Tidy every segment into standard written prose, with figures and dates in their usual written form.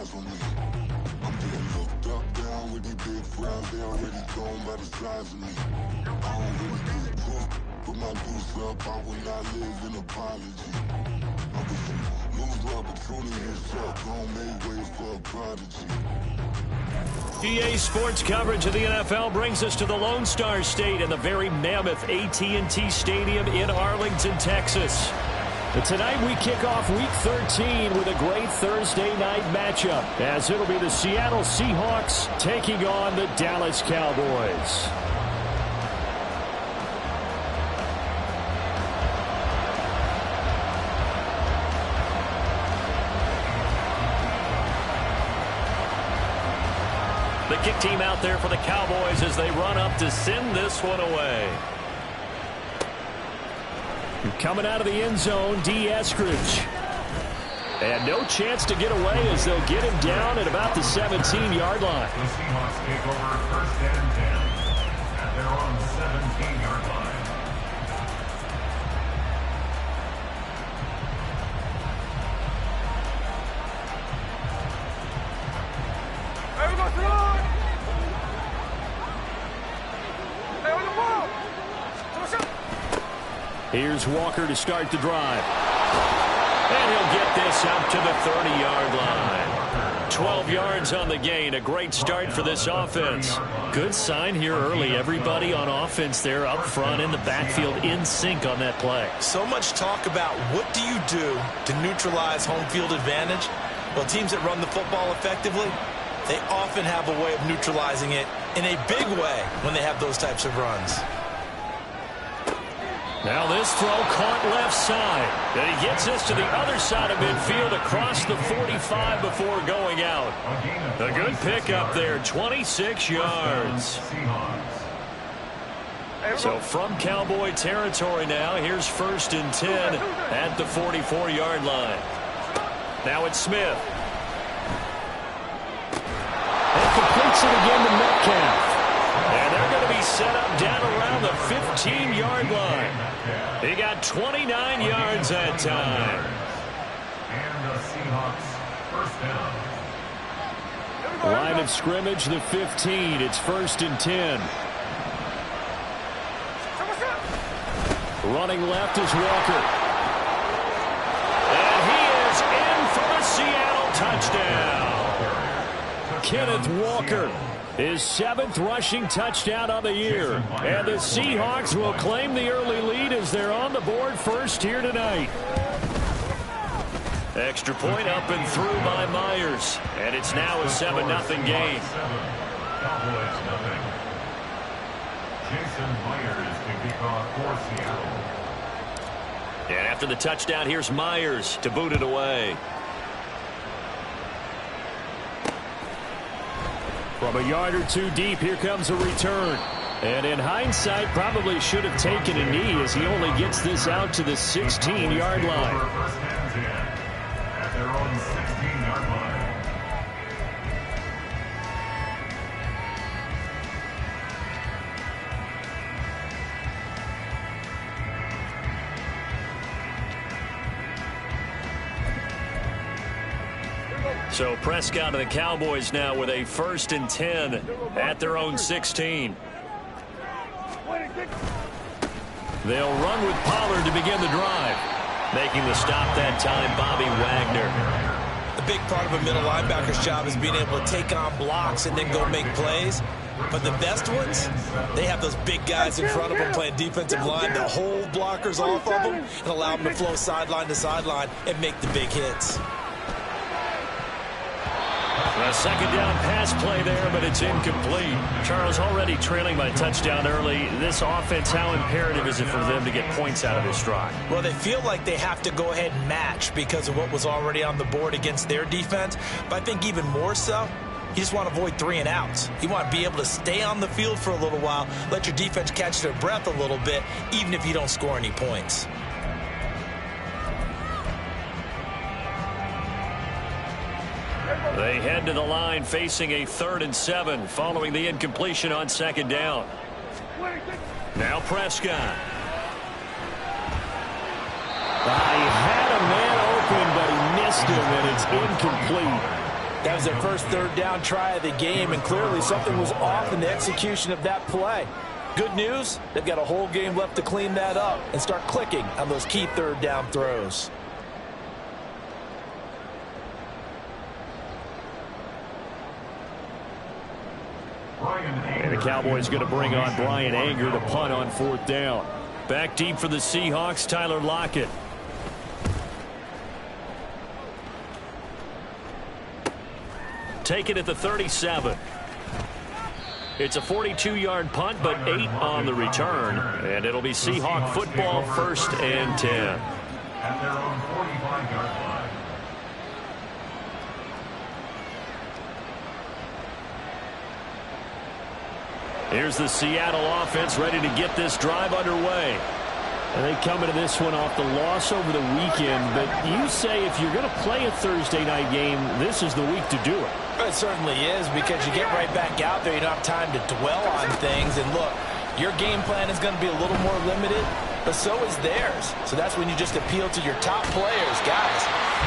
eyes on me. I'm getting looked up, down with these big frowns. They already gone by the size of me. I don't really get drunk, put my deuce up. I will not live in apology. I wish you lose the opportunity to suck. Don't make way for a prodigy. EA Sports coverage of the NFL brings us to the Lone Star State in the very mammoth AT&T Stadium in Arlington, Texas. But tonight we kick off Week 13 with a great Thursday night matchup, as it'll be the Seattle Seahawks taking on the Dallas Cowboys. The kick team out there for the Cowboys as they run up to send this one away. Coming out of the end zone, D. Eskridge. And no chance to get away as they'll get him down at about the 17-yard line. The Seahawks take over first and 10 at their own 17-yard line. Here's Walker to start the drive. And he'll get this out to the 30-yard line. 12 yards on the gain. A great start for this offense. Good sign here early. Everybody on offense there up front in the backfield in sync on that play. So much talk about what do you do to neutralize home field advantage? Well, teams that run the football effectively, they often have a way of neutralizing it in a big way when they have those types of runs. Now this throw caught left side. And he gets this to the other side of midfield across the 45 before going out. A good pickup there, 26 yards. So from Cowboy territory now, here's first and 10 at the 44-yard line. Now it's Smith. And completes it again to Metcalf. And they're going to be set up down around the 15-yard line. He got 29 yards that time. And the Seahawks first down. Line of scrimmage, the 15. It's first and 10. Running left is Walker. And he is in for a Seattle touchdown. Kenneth Walker. His 7th rushing touchdown on the year. And the Seahawks will claim the early lead as they're on the board first here tonight. Extra point up and through by Myers. And it's now a 7-0 game. Cowboys nothing. Jason Myers to kick off for Seattle. And after the touchdown, here's Myers to boot it away. From a yard or two deep, here comes a return. And in hindsight, probably should have taken a knee as he only gets this out to the 16-yard line. First and 10 at their own 16-yard line. So Prescott and the Cowboys now with a first and 10 at their own 16. They'll run with Pollard to begin the drive. Making the stop that time, Bobby Wagner. The big part of a middle linebacker's job is being able to take on blocks and then go make plays. But the best ones, they have those big guys in front of them playing defensive line that hold blockers off of them and allow them to flow sideline to sideline and make the big hits. A second down pass play there, but it's incomplete. Charles, already trailing by touchdown early. This offense, how imperative is it for them to get points out of this drive? Well, they feel like they have to go ahead and match because of what was already on the board against their defense. But I think even more so, you just want to avoid 3 and outs. You want to be able to stay on the field for a little while, let your defense catch their breath a little bit, even if you don't score any points. They head to the line facing a 3rd and 7 following the incompletion on second down. Now Prescott. He had a man open, but he missed him, and it's incomplete. That was their first third down try of the game, and clearly something was off in the execution of that play. Good news, they've got a whole game left to clean that up and start clicking on those key third down throws. And the Cowboys going to bring on Brian Anger to punt on fourth down. Back deep for the Seahawks, Tyler Lockett. Take it at the 37. It's a 42-yard punt, but 8 on the return. And it'll be Seahawk football, 1st and 10. At their own 45-yard line. Here's the Seattle offense ready to get this drive underway. And they come into this one off the loss over the weekend. But you say if you're going to play a Thursday night game, this is the week to do it. It certainly is, because you get right back out there. You don't have time to dwell on things. And look, your game plan is going to be a little more limited, but so is theirs. So that's when you just appeal to your top players. Guys,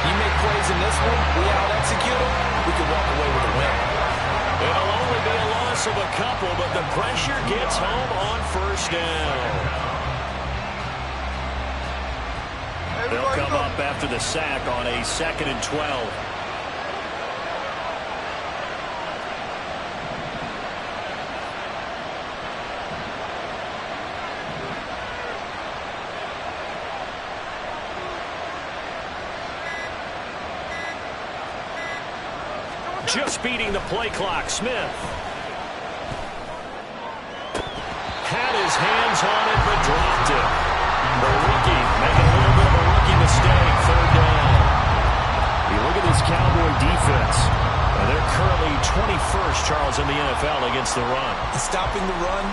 you make plays in this one, we out-execute them, we can walk away with a win. It'll only be a loss of a couple, but the pressure gets home on first down. They'll come up after the sack on a 2nd and 12. Just beating the play clock, Smith. Had his hands on it, but dropped it. The rookie making a little bit of a rookie mistake, 3rd down. You look at this Cowboy defense. They're currently 21st, Charles, in the NFL against the run. And stopping the run,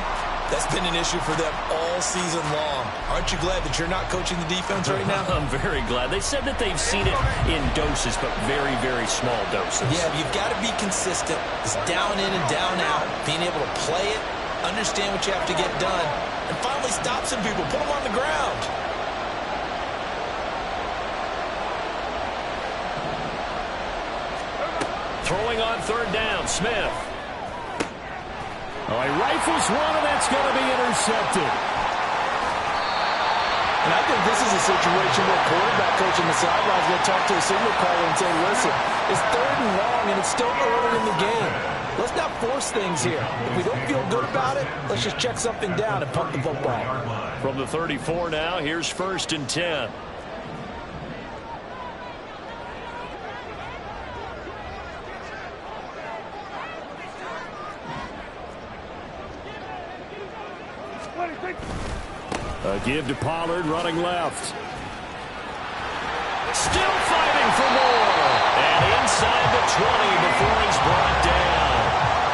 that's been an issue for them all season long. Aren't you glad that you're not coaching the defense right now? I'm very glad. They said that they've seen it in doses, but very, very small doses. Yeah, you've got to be consistent. It's down in and down out. Being able to play it, understand what you have to get done, and finally stop some people, put them on the ground. Throwing on 3rd down, Smith. Oh, he rifles one, and that's going to be intercepted. And I think this is a situation where quarterback coach on the sideline is going to talk to a signal caller and say, listen, it's 3rd and long, and it's still early in the game. Let's not force things here. If we don't feel good about it, let's just check something down and punt the football. From the 34 now, here's 1st and 10. A give to Pollard, running left. Still fighting for more. And inside the 20 before he's brought down.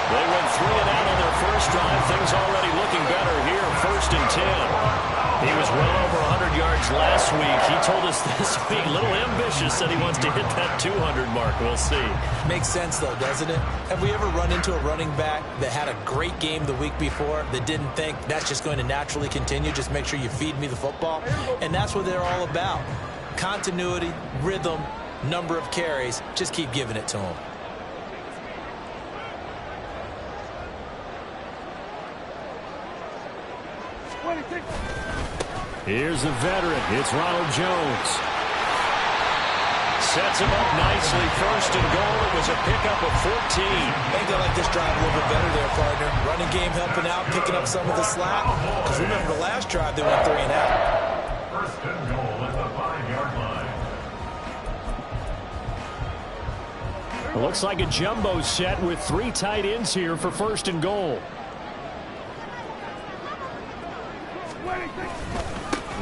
They went 3 and out on their first drive. Things already looking better here. 1st and 10. He was well over 100 yards last week. He told us this week, a little ambitious, said he wants to hit that 200 mark. We'll see. Makes sense, though, doesn't it? Have we ever run into a running back that had a great game the week before that didn't think that's just going to naturally continue? Just make sure you feed me the football. And that's what they're all about. Continuity, rhythm, number of carries. Just keep giving it to them. Here's a veteran. It's Ronald Jones. Sets him up nicely. 1st and goal. It was a pickup of 14. I think they like this drive a little bit better there, partner. Running game helping out, picking up some of the slack. Because remember, the last drive, they went 3 and out. 1st and goal at the 5-yard line. It looks like a jumbo set with 3 tight ends here for 1st and goal.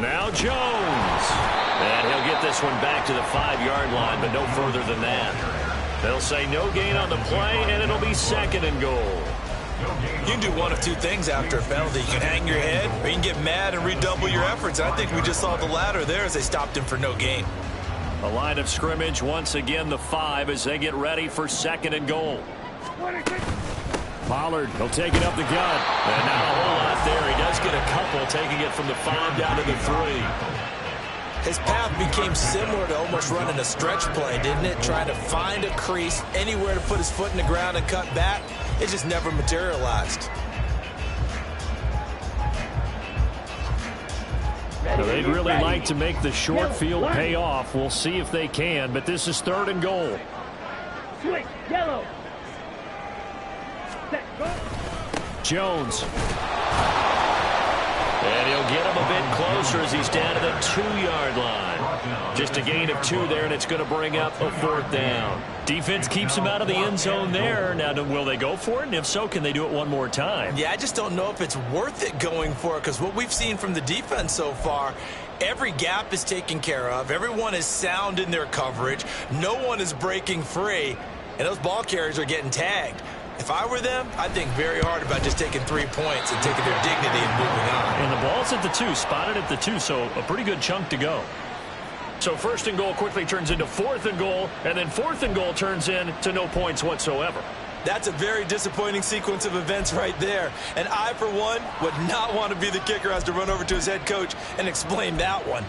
Now Jones. And he'll get this one back to the 5-yard line, but no further than that. They'll say no gain on the play, and it'll be 2nd and goal. You can do one of two things after a penalty. You can hang your head, or you can get mad and redouble your efforts. I think we just saw the latter there as they stopped him for no gain. A line of scrimmage, once again the 5 as they get ready for 2nd and goal. Pollard, he'll take it up the gut. And not a whole lot there. He does get a couple, taking it from the 5 down to the 3. His path became similar to almost running a stretch play, didn't it? Trying to find a crease, anywhere to put his foot in the ground and cut back. It just never materialized. Now, they'd really like to make the short field pay off. We'll see if they can, but this is 3rd and goal. Switch, yellow. Jones. And he'll get him a bit closer as he's down to the 2-yard line. Just a gain of 2 there, and it's going to bring up a 4th down. Defense keeps him out of the end zone there. Now, will they go for it? And if so, can they do it one more time? Yeah, I just don't know if it's worth it going for it, because what we've seen from the defense so far, every gap is taken care of. Everyone is sound in their coverage. No one is breaking free, and those ball carriers are getting tagged. If I were them, I'd think very hard about just taking 3 points and taking their dignity and moving on. And the ball's at the 2, spotted at the 2, so a pretty good chunk to go. So 1st and goal quickly turns into 4th and goal, and then 4th and goal turns into no points whatsoever. That's a very disappointing sequence of events right there. And I, for one, would not want to be the kicker who has to run over to his head coach and explain that one.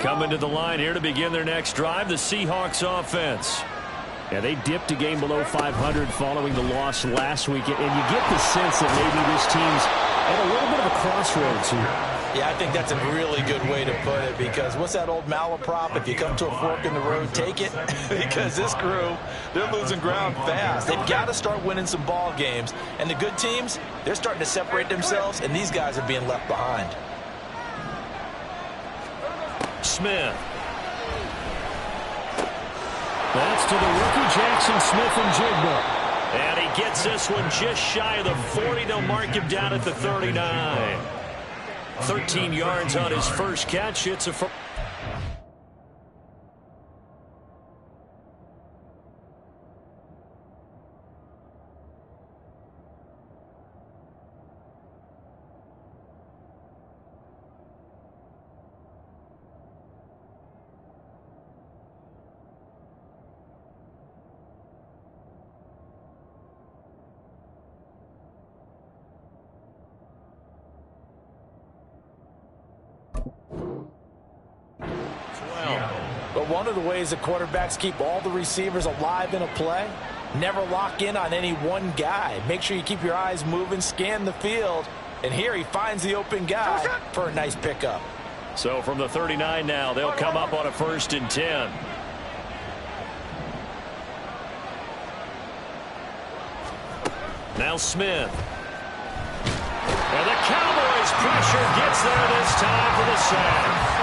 Coming to the line here to begin their next drive, the Seahawks offense. Yeah, they dipped a game below 500 following the loss last week, and you get the sense that maybe this team's at a little bit of a crossroads here. Yeah, I think that's a really good way to put it, because what's that old malaprop? If you come to a fork in the road, take it. Because this crew, they're losing ground fast. They've got to start winning some ball games. And the good teams, they're starting to separate themselves, and these guys are being left behind. Smith. That's to the rookie, Jackson Smith-Njigba. And he gets this one just shy of the 40. They'll mark him down at the 39. 13 yards on his first catch. It's a... But one of the ways the quarterbacks keep all the receivers alive in a play, never lock in on any one guy. Make sure you keep your eyes moving, scan the field, and here he finds the open guy for a nice pickup. So from the 39 now, they'll come up on a 1st and 10. Now Smith. And the Cowboys pressure gets there this time for the sack.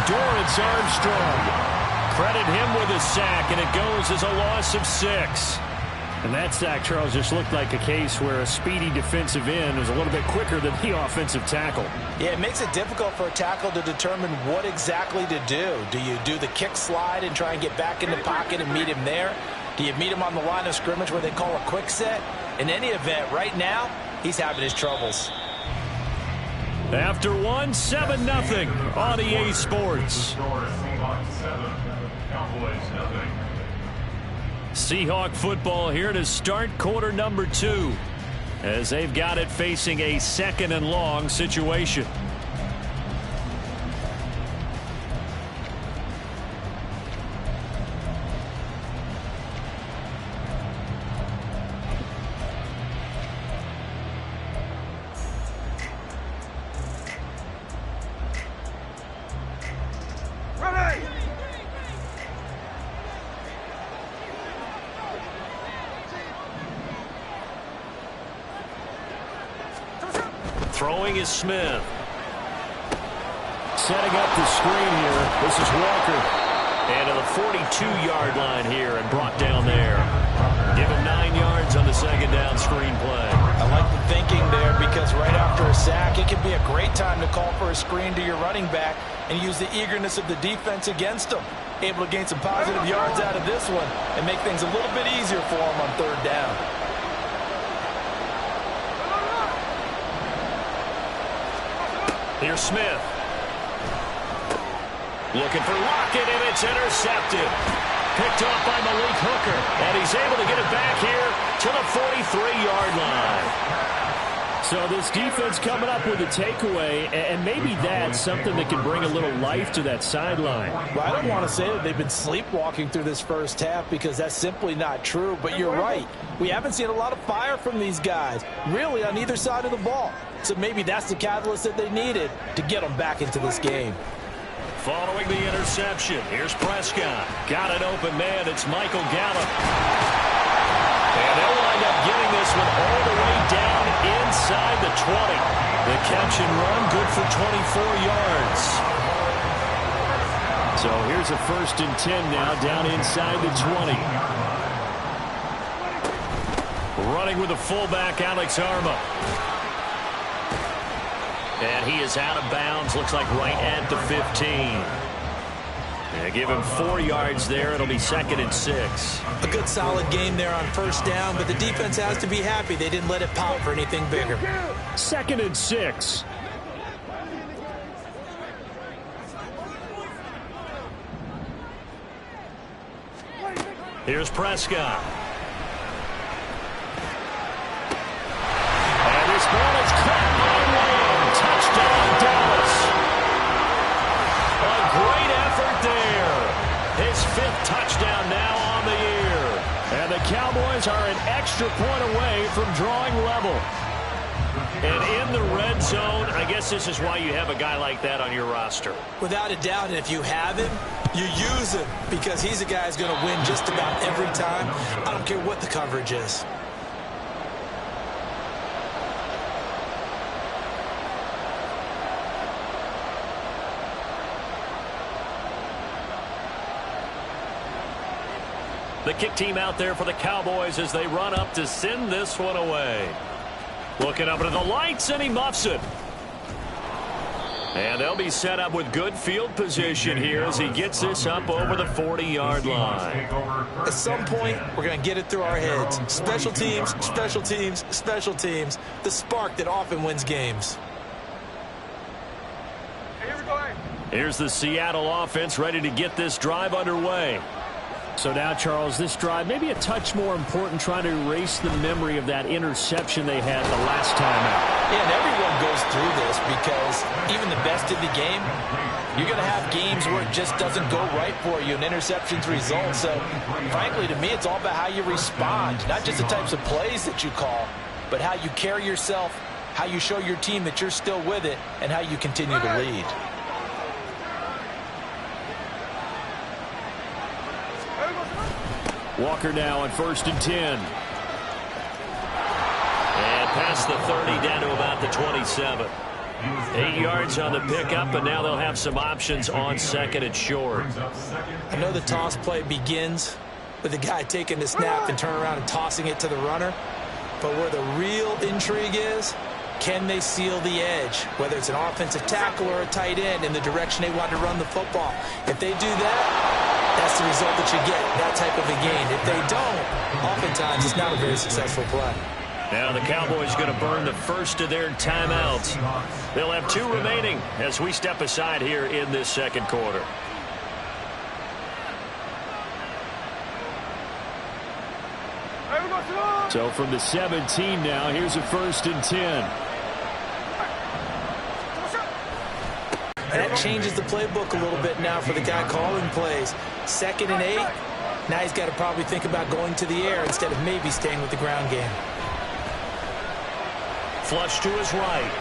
Dorrance Armstrong. Credit him with a sack, and it goes as a loss of 6. And that sack, Charles, just looked like a case where a speedy defensive end was a little bit quicker than the offensive tackle. Yeah, it makes it difficult for a tackle to determine what exactly to do. Do you do the kick slide and try and get back in the pocket and meet him there? Do you meet him on the line of scrimmage where they call a quick set? In any event, right now, he's having his troubles. After 1, 7-0 on EA Sports. Seahawk football here to start quarter number 2, as they've got it facing a 2nd and long situation. Throwing is Smith. Setting up the screen here. This is Walker. And to the 42-yard line here and brought down there. Give him 9 yards on the 2nd down screen play. I like the thinking there, because right after a sack, it can be a great time to call for a screen to your running back and use the eagerness of the defense against him. Able to gain some positive yards out of this one and make things a little bit easier for him on 3rd down. Here's Smith. Looking for Lockett, and it's intercepted. picked off by Malik Hooker. And he's able to get it back here to the 43-yard line. So this defense coming up with a takeaway, and maybe that's something that can bring a little life to that sideline. Well, I don't want to say that they've been sleepwalking through this first half because that's simply not true, but you're right. We haven't seen a lot of fire from these guys, really on either side of the ball. So maybe that's the catalyst that they needed to get them back into this game. Following the interception, here's Prescott. Got an open man. It's Michael Gallup. And they'll wind up getting this one all the way down inside the 20. The catch and run, good for 24 yards. So here's a 1st and 10 now, down inside the 20. Running with the fullback, Alex Arma. And he is out of bounds, looks like right at the 15. They give him 4 yards there. It'll be 2nd and 6. A good solid game there on first down, but the defense has to be happy they didn't let it pop for anything bigger. 2nd and 6. Here's Prescott. And this ball is caught by Lamb. Touchdown, Dallas. A great effort there. His 5th touchdown now on the year. And the Cowboys are an extra point away from drawing level. And in the red zone, I guess this is why you have a guy like that on your roster. Without a doubt, and if you have him, you use him because he's a guy who's going to win just about every time. I don't care what the coverage is. The kick team out there for the Cowboys as they run up to send this one away. Looking up into the lights, and he muffs it. And they'll be set up with good field position here as he gets this up over the 40-yard line. At some point, we're going to get it through our heads. Special teams, special teams, special teams. The spark that often wins games. Here's the Seattle offense ready to get this drive underway. So now, Charles, this drive maybe a touch more important, trying to erase the memory of that interception they had the last time out. Yeah, and everyone goes through this because even the best in the game, you're going to have games where it just doesn't go right for you, and interceptions result. So, frankly, to me, it's all about how you respond, not just the types of plays that you call, but how you carry yourself, how you show your team that you're still with it, and how you continue to lead. Walker now on 1st and 10. And past the 30 down to about the 27. 8 yards on the pickup, and now they'll have some options on 2nd and short. I know the toss play begins with the guy taking the snap and turning around and tossing it to the runner. But where the real intrigue is, can they seal the edge, whether it's an offensive tackle or a tight end, in the direction they want to run the football? If they do that, that's the result that you get, that type of a gain. If they don't, oftentimes it's not a very successful play. Now the Cowboys going to burn the first of their timeouts. They'll have 2 remaining as we step aside here in this 2nd quarter. So from the 17 now, here's a 1st and 10. And that changes the playbook a little bit now for the guy calling plays. 2nd and 8, now he's got to probably think about going to the air instead of maybe staying with the ground game. Flush to his right.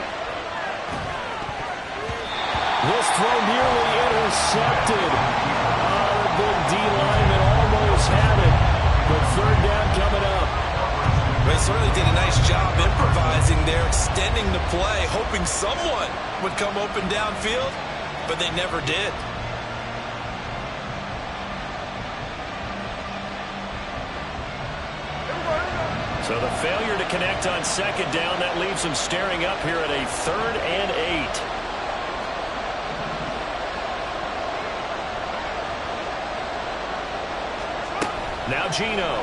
This throw nearly intercepted. Oh, the big D lineman almost had it. But 3rd down coming up. They certainly did a nice job improvising there, extending the play, hoping someone would come open downfield, but they never did. So the failure to connect on 2nd down, that leaves them staring up here at a 3rd and 8. Now Geno.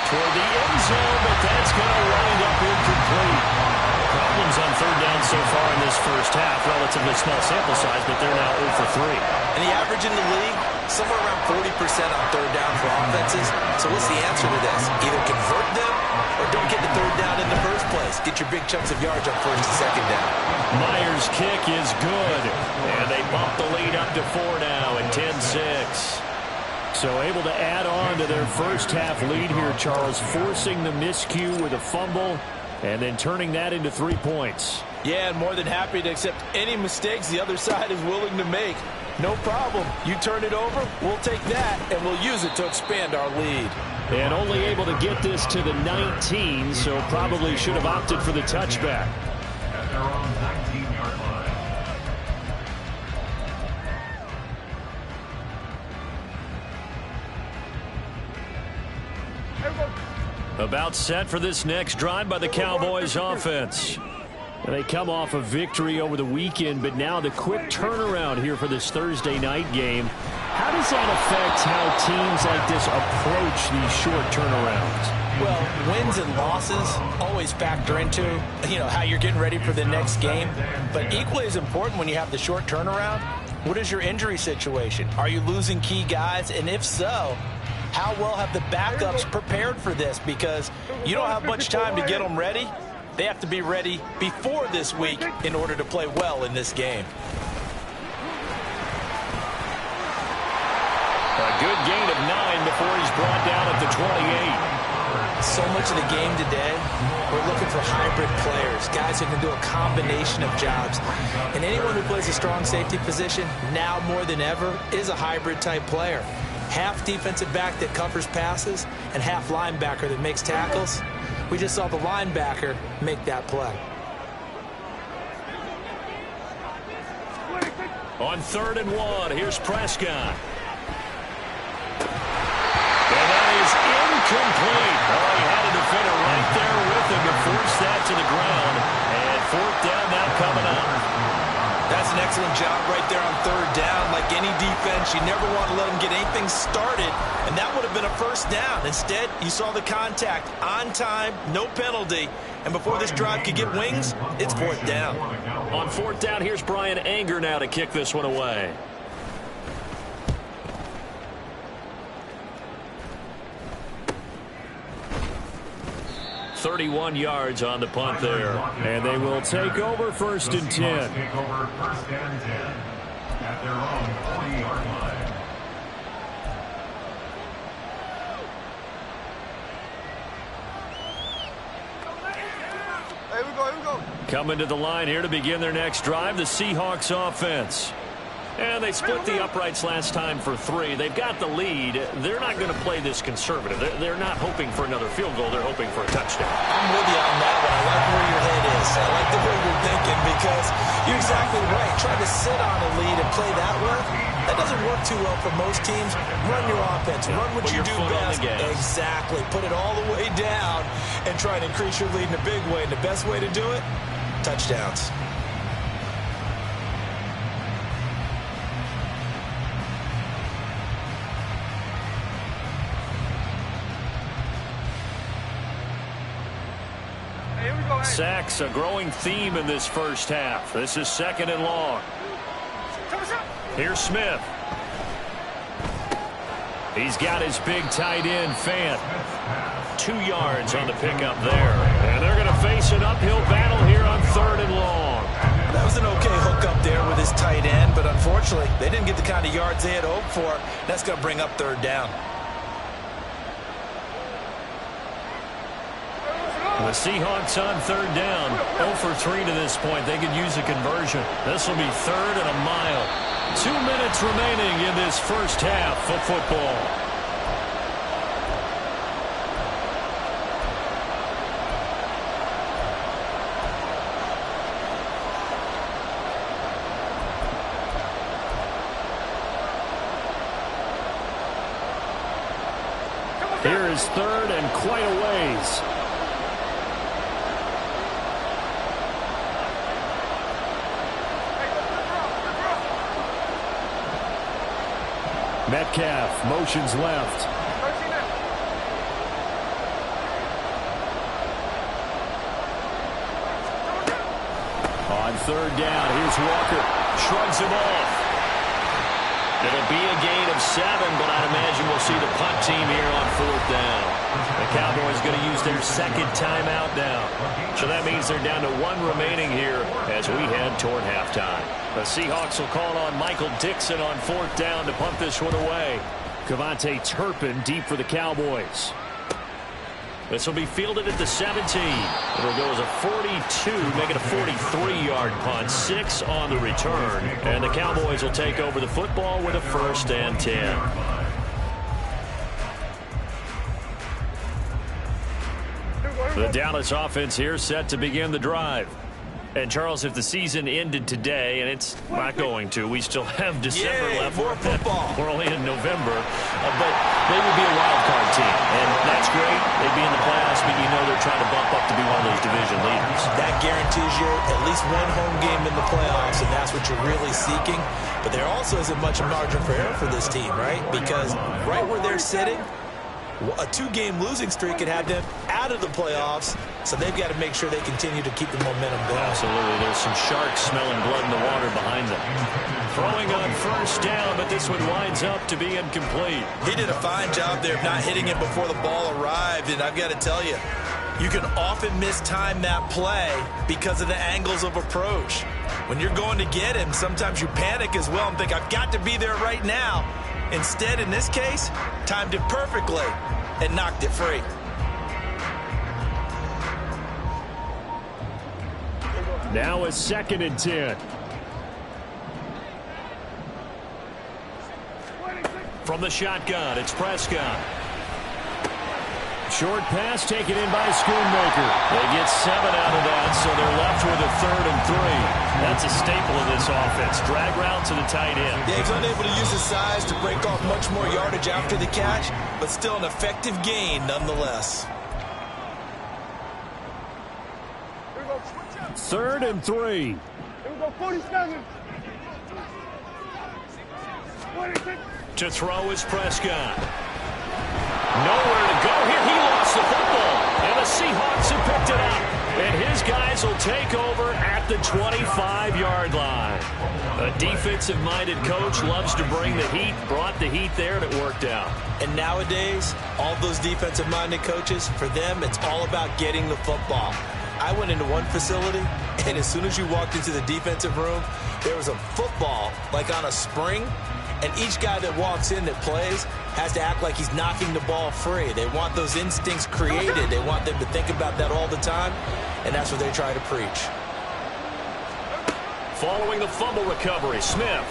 Toward the end zone, but that's going to wind up incomplete. Problems on 3rd down so far in this this first half. Relatively small sample size, but they're now 0 for 3. And the average in the league, somewhere around 40% on third down for offenses. So what's the answer to this? Either convert them or don't get the third down in the first place. Get your big chunks of yards on first and second down. Myers' kick is good, and they bump the lead up to 4 now at 10-6. So able to add on to their first half lead here, Charles, forcing the miscue with a fumble and then turning that into 3 points. Yeah, and more than happy to accept any mistakes the other side is willing to make. No problem. You turn it over, we'll take that, and we'll use it to expand our lead. And only able to get this to the 19, so probably should have opted for the touchback. At their own 19-yard line. About set for this next drive by the Cowboys offense. And they come off a victory over the weekend, but now the quick turnaround here for this Thursday night game. How does that affect how teams like this approach these short turnarounds? Well, wins and losses always factor into, how you're getting ready for the next game. But equally as important when you have the short turnaround, what is your injury situation? Are you losing key guys? And if so, how well have the backups prepared for this? Because you don't have much time to get them ready. They have to be ready before this week in order to play well in this game. A good gain of 9 before he's brought down at the 28. So much of the game today, we're looking for hybrid players, guys who can do a combination of jobs. And anyone who plays a strong safety position, now more than ever, is a hybrid type player. Half defensive back that covers passes and half linebacker that makes tackles. We just saw the linebacker make that play. On 3rd and 1, here's Prescott. And that is incomplete. Oh, he had a defender right there with him to force that to the ground. And 4th down now coming up. That's an excellent job right there on 3rd down. Like any defense, you never want to let them get anything started, and that would have been a 1st down. Instead, you saw the contact on time, no penalty, and before this drive could get wings, it's 4th down. On 4th down, here's Brian Anger now to kick this one away. 31 yards on the punt there. And they will take over 1st and 10. Take over 1st and 10 at their own 40-yard line. Here we go. Coming to the line here to begin their next drive, the Seahawks offense. And they split the uprights last time for 3. They've got the lead. They're not going to play this conservative. They're not hoping for another field goal. They're hoping for a touchdown. I'm with you on that one. I like where your head is. I like the way you're thinking because you're exactly right. Trying to sit on a lead and play that way, that doesn't work too well for most teams. Run your offense. Run what you do best. Exactly. Put it all the way down and try and increase your lead in a big way. And the best way to do it, touchdowns. Sacks, a growing theme in this first half. This is 2nd and long. Here's Smith. He's got his big tight end, Fant. 2 yards on the pickup there. And they're going to face an uphill battle here on 3rd and long. That was an okay hook up there with his tight end, but unfortunately, they didn't get the kind of yards they had hoped for. That's going to bring up 3rd down. The Seahawks on 3rd down. 0 for 3 to this point. They could use a conversion. This will be 3rd and a mile. 2 minutes remaining in this first half of football. Here is 3rd and quite a ways. Metcalf motions left. On third down, here's Walker. Shrugs him off. It'll be a gain of 7, but I'd imagine we'll see the punt team here on fourth down. The Cowboys going to use their second timeout now. So that means they're down to 1 remaining here as we head toward halftime. The Seahawks will call on Michael Dixon on fourth down to punt this one away. Cavante Turpin deep for the Cowboys. This will be fielded at the 17. It'll go as a 42, make it a 43-yard punt. 6 on the return. And the Cowboys will take over the football with a 1st and 10. The Dallas offense here set to begin the drive. And, Charles, if the season ended today, and it's not going to, we still have December left. More football. We're only in November. But they would be a wild card team. And that's great. They'd be in the playoffs, but you know they're trying to bump up to be one of those division leaders. That guarantees you at least 1 home game in the playoffs, and that's what you're really seeking. But there also isn't much margin for error for this team, right? Because right where they're sitting, a 2-game losing streak could have them out of the playoffs, so they've got to make sure they continue to keep the momentum going. Absolutely. There's some sharks smelling blood in the water behind them. Throwing on first down, but this one winds up to be incomplete. He did a fine job there of not hitting it before the ball arrived, and I've got to tell you, you can often mistime that play because of the angles of approach. When you're going to get him, sometimes you panic as well and think, I've got to be there right now. Instead, in this case, timed it perfectly and knocked it free. Now a 2nd and 10. From the shotgun, it's Prescott. Short pass taken in by Schoonmaker. They get 7 out of that, so they're left with a 3rd and 3. That's a staple of this offense. Drag route to the tight end. Dave's unable to use his size to break off much more yardage after the catch, but still an effective gain nonetheless. 3rd and 3. Here we go, 47. 26. To throw is Prescott. Nowhere to go here. He lost the football. And the Seahawks have picked it up. And his guys will take over at the 25-yard line. A defensive-minded coach loves to bring the heat. Brought the heat there, and it worked out. And nowadays, all those defensive-minded coaches, for them, it's all about getting the football. I went into one facility, and as soon as you walked into the defensive room, there was a football, like on a spring, and each guy that walks in that plays has to act like he's knocking the ball free. They want those instincts created. They want them to think about that all the time, and that's what they try to preach. Following the fumble recovery, Smith.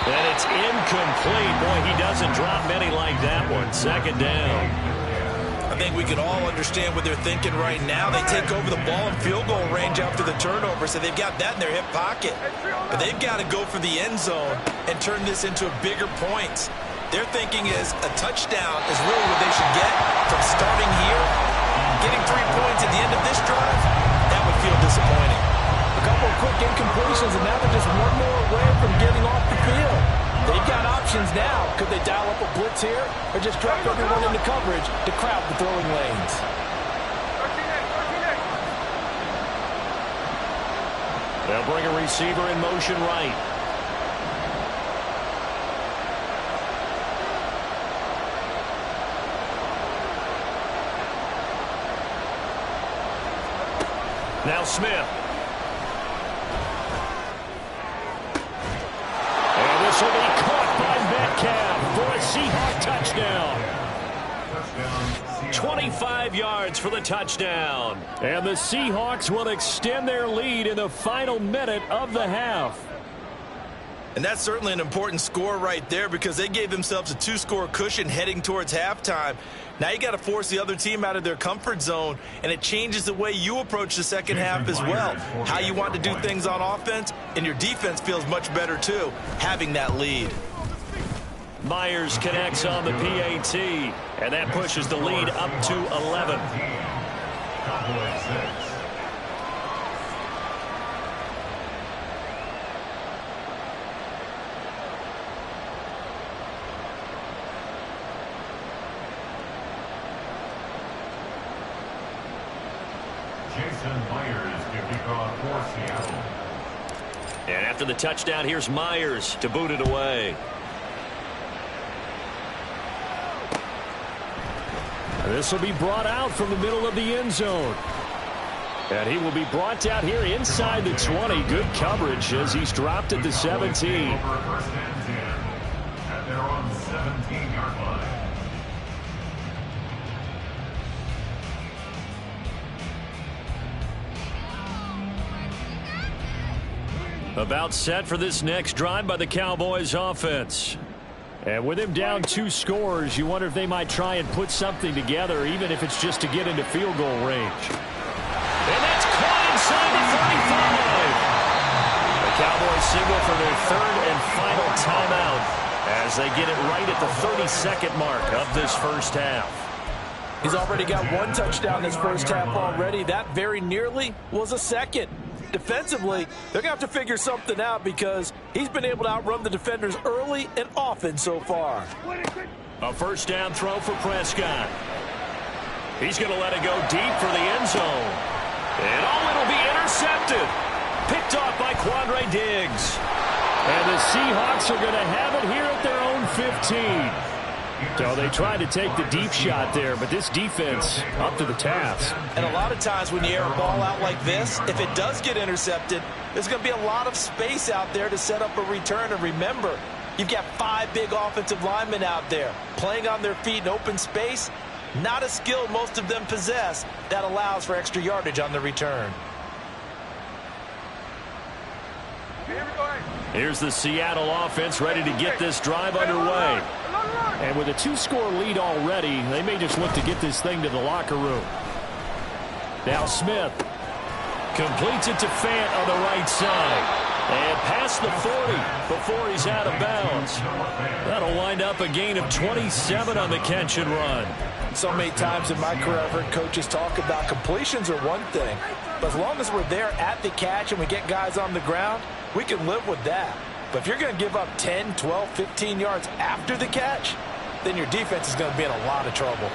And it's incomplete. Boy, he doesn't drop many like that one. 2nd down. I think we can all understand what they're thinking right now. They take over the ball in field goal range after the turnover, so they've got that in their hip pocket. But they've got to go for the end zone and turn this into a bigger point. Their thinking is a touchdown is really what they should get from starting here. Getting 3 points at the end of this drive, that would feel disappointing. A couple of quick incompletions, and now they're just 1 more away from getting off the field. They've got options now. Could they dial up a blitz here or just drop everyone into coverage to crowd the throwing lanes? They'll bring a receiver in motion right. Now Smith. And this will be caught by Metcalf for a Seahawk touchdown. 25 yards for the touchdown. And the Seahawks will extend their lead in the final minute of the half. And that's certainly an important score right there because they gave themselves a 2-score cushion heading towards halftime. Now you got to force the other team out of their comfort zone, and it changes the way you approach the second half as well. How you want to do things on offense, and your defense feels much better too, having that lead. Myers connects on the PAT, and that pushes the lead up to 11. Cowboys 6. Jason Myers to kick off for Seattle. And after the touchdown, here's Myers to boot it away. This will be brought out from the middle of the end zone. And he will be brought down here inside the 20. Good coverage as he's dropped at the 17. First and 10. And they're on the 17-yard line. About set for this next drive by the Cowboys offense. And with him down 2 scores, you wonder if they might try and put something together, even if it's just to get into field goal range. And that's caught inside the 35. The Cowboys signal for their 3rd and final timeout as they get it right at the 32nd mark of this first half. He's already got 1 touchdown this first half already. That very nearly was a second. Defensively, they're going to have to figure something out because he's been able to outrun the defenders early and often so far. A first down throw for Prescott. He's going to let it go deep for the end zone. And it'll be intercepted. Picked off by Quandre Diggs. And the Seahawks are going to have it here at their own 15. So they tried to take the deep shot there, but this defense up to the task. And a lot of times when you air a ball out like this, if it does get intercepted, there's going to be a lot of space out there to set up a return. And remember, you've got 5 big offensive linemen out there playing on their feet in open space. Not a skill most of them possess that allows for extra yardage on the return. Here's the Seattle offense ready to get this drive underway. And with a 2-score lead already, they may just look to get this thing to the locker room. Now Smith completes it to Fant on the right side. And past the 40 before he's out of bounds. That'll wind up a gain of 27 on the catch and run. So many times in my career I've heard coaches talk about completions are one thing. But as long as we're there at the catch and we get guys on the ground, we can live with that. But if you're going to give up 10, 12, 15 yards after the catch, then your defense is going to be in a lot of trouble.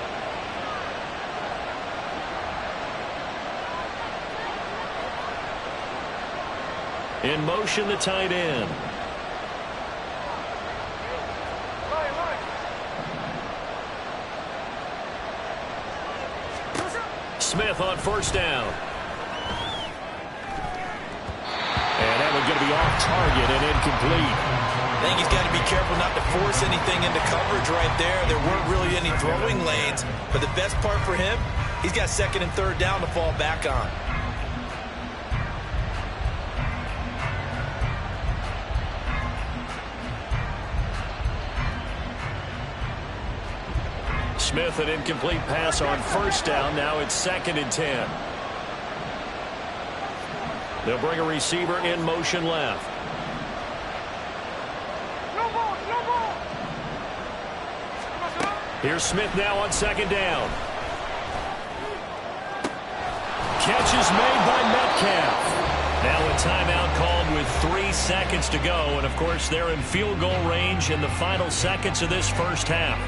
In motion, the tight end. Smith on first down. And that one's going to be off target and incomplete. I think he's got to be careful not to force anything into coverage right there. There weren't really any throwing lanes. But the best part for him, he's got 2nd and 3rd down to fall back on. Smith, an incomplete pass on first down. Now it's 2nd and 10. They'll bring a receiver in motion left. Here's Smith now on 2nd down. Catch is made by Metcalf. Now a timeout called with 3 seconds to go. And, of course, they're in field goal range in the final seconds of this first half.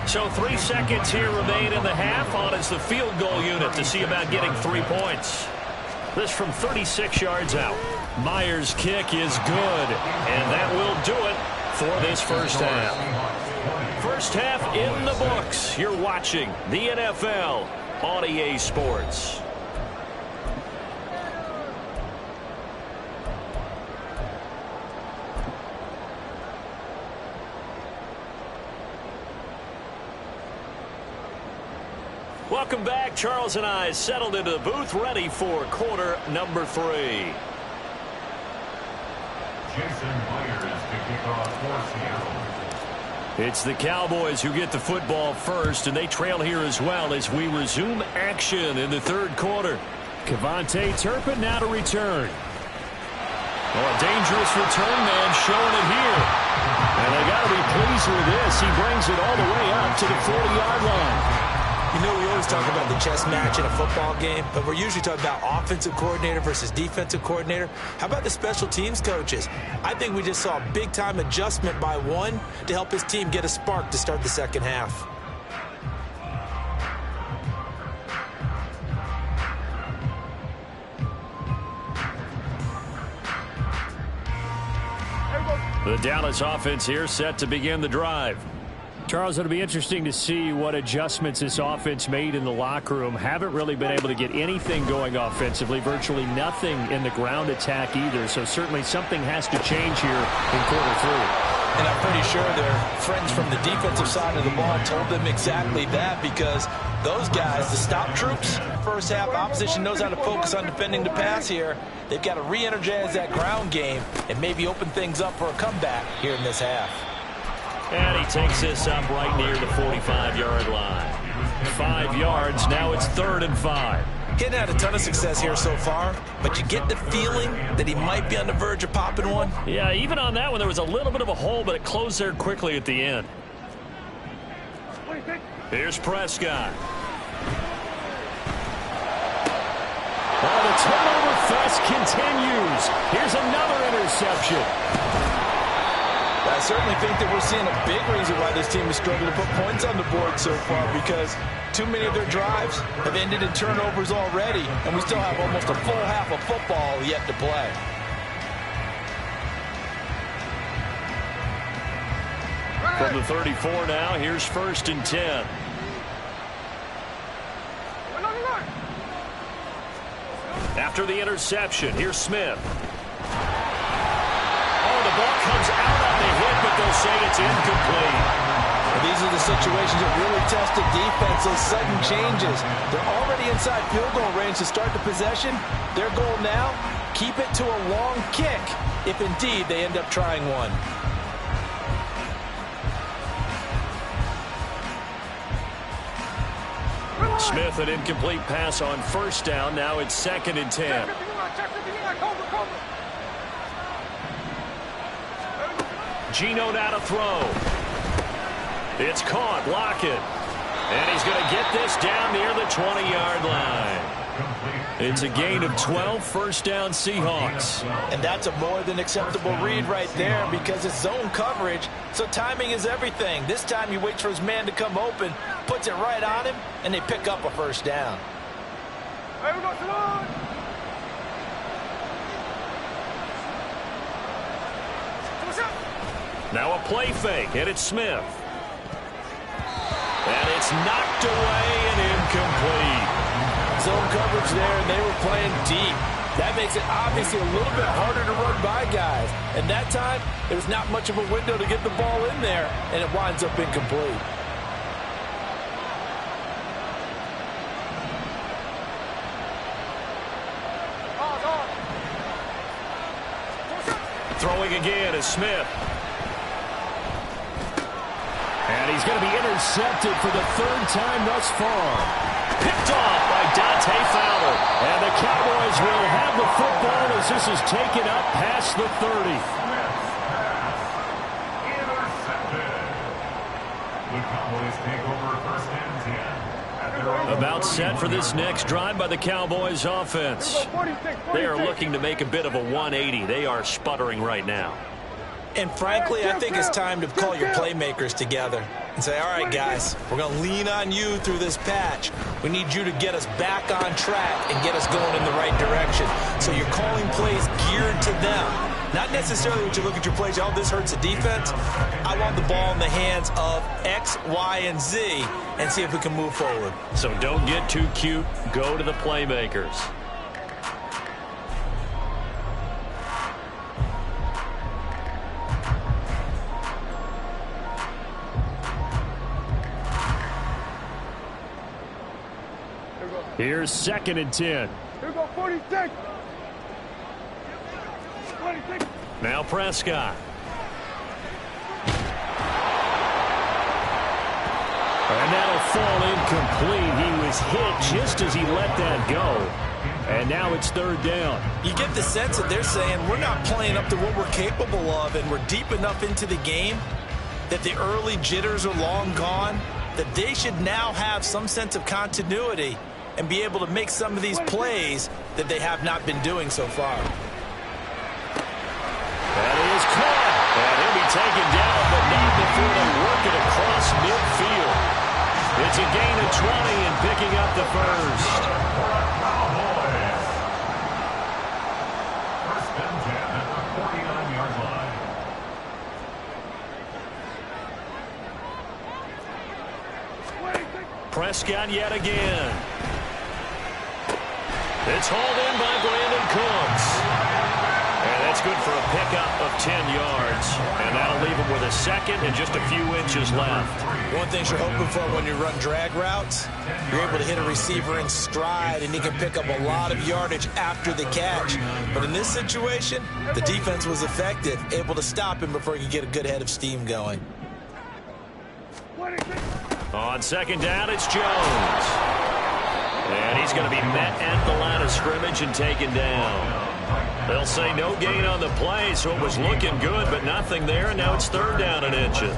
So 3 seconds here remain in the half. On is the field goal unit to see about getting 3 points. This from 36 yards out. Myers' kick is good. And that will do it for this first half. First half in the books. You're watching the NFL on EA Sports. Welcome back. Charles and I settled into the booth, ready for quarter number 3. Jason Myers to kick off for Seattle. It's the Cowboys who get the football first, and they trail here as well as we resume action in the 3rd quarter. Kevontae Turpin now to return. Oh, a dangerous return man showing it here. And they got to be pleased with this. He brings it all the way up to the 40-yard line. You know, we always talk about the chess match in a football game, but we're usually talking about offensive coordinator versus defensive coordinator. How about the special teams coaches? I think we just saw a big-time adjustment by one to help his team get a spark to start the second half. The Dallas offense here set to begin the drive. Charles, it'll be interesting to see what adjustments this offense made in the locker room. Haven't really been able to get anything going offensively, virtually nothing in the ground attack either. So certainly something has to change here in quarter three. And I'm pretty sure their friends from the defensive side of the ball told them exactly that, because those guys, the stop troops, first half opposition knows how to focus on defending the pass here. They've got to re-energize that ground game and maybe open things up for a comeback here in this half. And he takes this up right near the 45-yard line. 5 yards, now it's 3rd and 5. Getting had a ton of success here so far, but you get the feeling that he might be on the verge of popping one. Yeah, even on that one, there was a little bit of a hole, but it closed there quickly at the end. Here's Prescott. Well, the turnover fest continues. Here's another interception. I certainly think that we're seeing a big reason why this team is struggling to put points on the board so far, because too many of their drives have ended in turnovers already, and we still have almost a full half of football yet to play. From the 34 now, here's 1st and 10. After the interception, here's Smith. Oh, the ball comes out on the hit, but they'll say it's incomplete. Well, these are the situations that really test the defense, those sudden changes. They're already inside field goal range to start the possession. Their goal now, keep it to a long kick, if indeed they end up trying one. Smith, an incomplete pass on 1st down. Now it's 2nd and 10. Geno now to throw. It's caught. Lockett. And he's going to get this down near the 20-yard line. It's a gain of 12, 1st down Seahawks. And that's a more than acceptable read right there, because it's zone coverage, so timing is everything. This time he waits for his man to come open, puts it right on him, and they pick up a 1st down. Now a play fake, and it's Smith. And it's knocked away and incomplete. Zone coverage there, and they were playing deep. That makes it obviously a little bit harder to run by guys. And that time, there's not much of a window to get the ball in there, and it winds up incomplete. Throwing again is Smith. And he's going to be intercepted for the 3rd time thus far. Picked off by Dante Fowler. And the Cowboys will have the football as this is taken up past the 30. Intercepted. The Cowboys take over 1st and 10. About set for this next drive by the Cowboys offense. They are looking to make a bit of a 180. They are sputtering right now. And frankly, I think it's time to call your playmakers together and say, all right, guys, we're going to lean on you through this patch. We need you to get us back on track and get us going in the right direction. So you're calling plays geared to them. Not necessarily when you look at your plays, oh, this hurts the defense. I want the ball in the hands of X, Y, and Z and see if we can move forward. So don't get too cute. Go to the playmakers. Here's 2nd and 10. Here we go, 46. 26. Now Prescott. And that'll fall incomplete. He was hit just as he let that go. And now it's third down. You get the sense that they're saying we're not playing up to what we're capable of, and we're deep enough into the game that the early jitters are long gone, that they should now have some sense of continuity and be able to make some of these plays that they have not been doing so far. That is caught. And he'll be taken down, but not before they work it across midfield. It's a gain of 20 and picking up the first. First and 10 at the 49-yard line. Prescott yet again. It's hauled in by Brandon Cooks. And that's good for a pickup of 10 yards. And that'll leave him with a second and just a few inches left. One thing you're hoping for when you run drag routes, you're able to hit a receiver in stride, and he can pick up a lot of yardage after the catch. But in this situation, the defense was effective, able to stop him before he could get a good head of steam going. On second down, it's Jones. And he's going to be met at the line of scrimmage and taken down. They'll say no gain on the play, so it was looking good, but nothing there, and now it's third down and inches.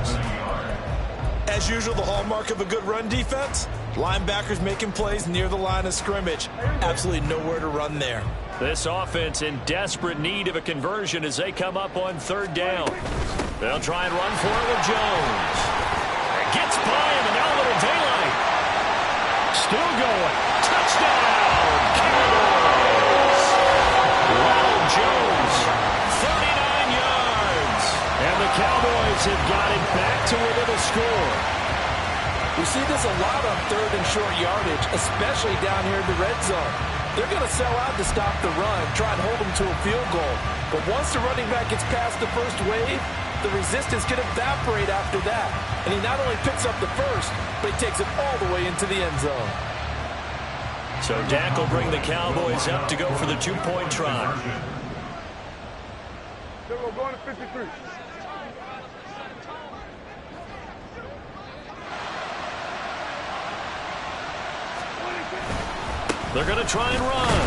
As usual, the hallmark of a good run defense, linebackers making plays near the line of scrimmage. Absolutely nowhere to run there. This offense in desperate need of a conversion as they come up on third down. They'll try and run for it with Jones. Gets by him, and now a little daylight. Still going. Touchdown, Cowboys. Ronald Jones, 39 yards. And the Cowboys have got it back to within a score. We see this a lot on third and short yardage, especially down here in the red zone. They're going to sell out to stop the run, try and hold them to a field goal. But once the running back gets past the first wave, the resistance can evaporate after that. And he not only picks up the first, but he takes it all the way into the end zone. So Dak will bring the Cowboys up to go for the two-point try. They're going to 53. They're going to try and run.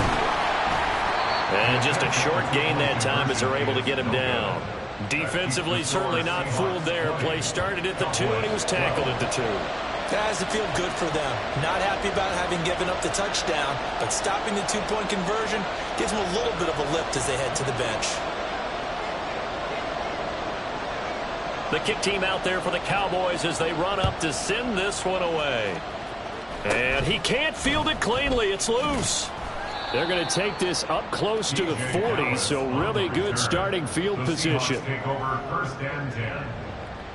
And just a short gain that time as they're able to get him down. Defensively, certainly not fooled there. Play started at the 2, and he was tackled at the 2. That has to feel good for them. Not happy about having given up the touchdown, but stopping the two-point conversion gives them a little bit of a lift as they head to the bench. The kick team out there for the Cowboys as they run up to send this one away. And he can't field it cleanly. It's loose. They're going to take this up close to the 40, so really good starting field position. Take over first and 10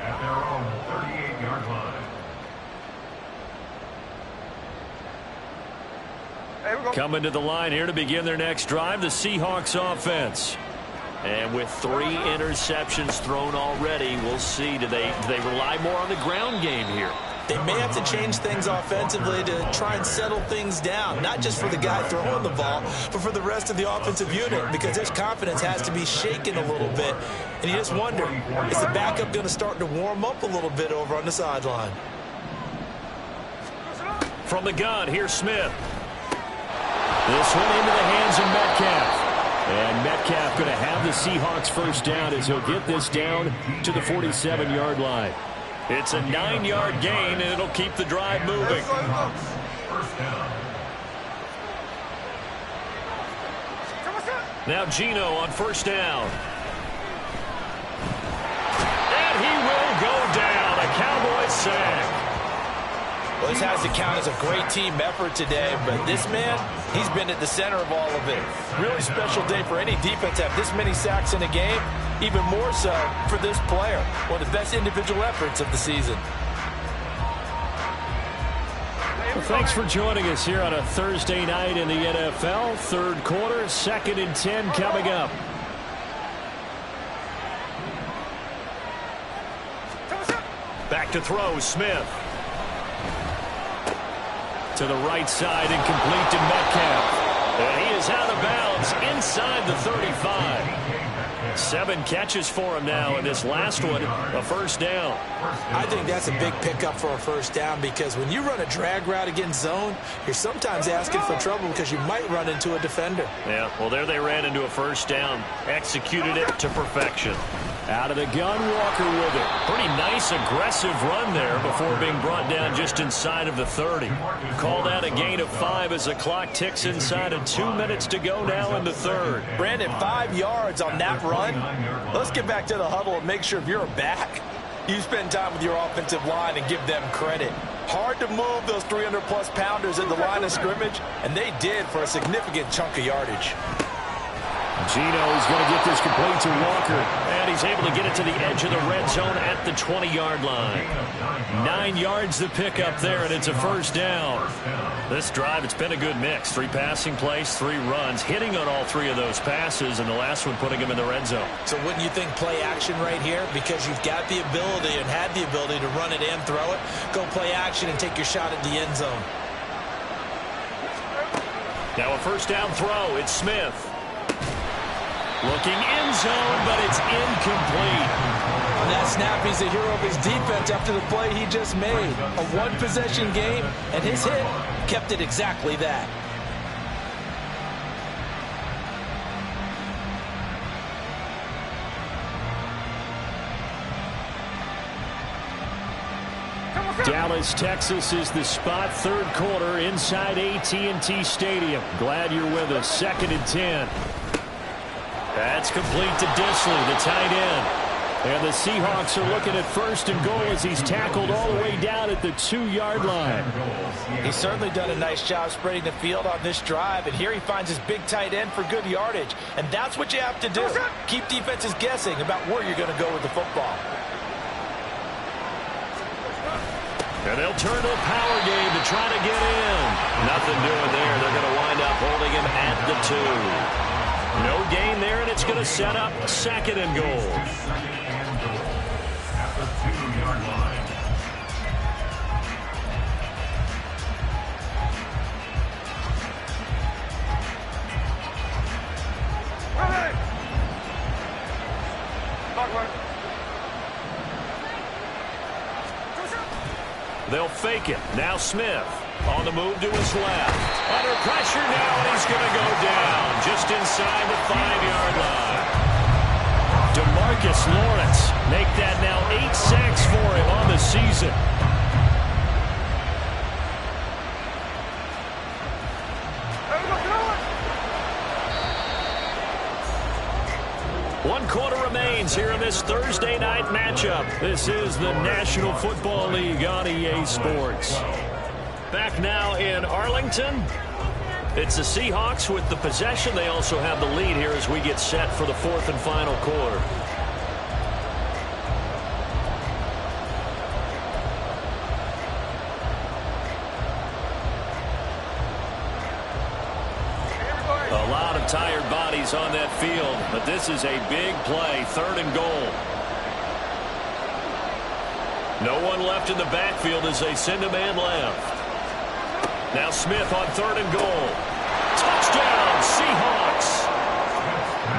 at their own 38-yard line. Coming to the line here to begin their next drive, the Seahawks offense. And with 3 interceptions thrown already, we'll see. Do they rely more on the ground game here? They may have to change things offensively to try and settle things down, not just for the guy throwing the ball, but for the rest of the offensive unit, because his confidence has to be shaken a little bit. And you just wonder, is the backup going to start to warm up a little bit over on the sideline? From the gun, here's Smith. This one into the hands of Metcalf. And Metcalf going to have the Seahawks first down as he'll get this down to the 47-yard line. It's a 9-yard gain, and it'll keep the drive moving. Now Geno on first down. And he will go down. A Cowboys sack. Well, this has to count as a great team effort today, but this man, he's been at the center of all of it. Really special day for any defense to have this many sacks in a game, even more so for this player. One of the best individual efforts of the season. Well, thanks for joining us here on a Thursday night in the NFL. Third quarter, 2nd and 10 coming up. Back to throw, Smith. To the right side and complete to Metcalf. And he is out of bounds inside the 35. 7 catches for him now, and this last one, a first down. I think that's a big pickup for a first down because when you run a drag route against zone, you're sometimes asking for trouble because you might run into a defender. Yeah, well, there they ran into a first down. Executed it to perfection. Out of the gun, Walker with it. Pretty nice, aggressive run there before being brought down just inside of the 30. Called out a gain of 5 as the clock ticks inside of 2 minutes to go now in the third. Brandon, 5 yards on that run. Let's get back to the huddle and make sure if you're back, you spend time with your offensive line and give them credit. Hard to move those 300-plus pounders at the line of scrimmage, and they did for a significant chunk of yardage. Gino is going to get this complete to Walker, and he's able to get it to the edge of the red zone at the 20-yard line. 9 yards to pick up there, and it's a first down. This drive, it's been a good mix. 3 passing plays, 3 runs, hitting on all 3 of those passes, and the last one putting him in the red zone. So wouldn't you think play action right here? Because you've got the ability and had the ability to run it and throw it. Go play action and take your shot at the end zone. Now a first down throw. It's Smith. Looking end zone, but it's incomplete. On that snap, he's the hero of his defense after the play he just made. A one-possession game, and his hit kept it exactly that. Dallas, Texas is the spot. Third quarter inside AT&T Stadium. Glad you're with us. 2nd and 10. That's complete to Disley, the tight end. And the Seahawks are looking at 1st and goal as he's tackled all the way down at the 2-yard line. He's certainly done a nice job spreading the field on this drive, and here he finds his big tight end for good yardage. And that's what you have to do. Keep defenses guessing about where you're going to go with the football. And they'll turn to a power game to try to get in. Nothing doing there. They're going to wind up holding him at the 2. No gain there, and it's going to set up 2nd and goal. At the 2-yard line. They'll fake it. Now Smith on the move to his left. Under pressure now, and he's going to go down just inside the 5-yard line. DeMarcus Lawrence make that now 8 sacks for him on the season. One quarter remains here in this Thursday night matchup. This is the National Football League on EA Sports. Back now in Arlington. It's the Seahawks with the possession. They also have the lead here as we get set for the 4th and final quarter. A lot of tired bodies on that field, but this is a big play. 3rd and goal. No one left in the backfield as they send a man left. Now Smith on 3rd and goal. Touchdown, Seahawks.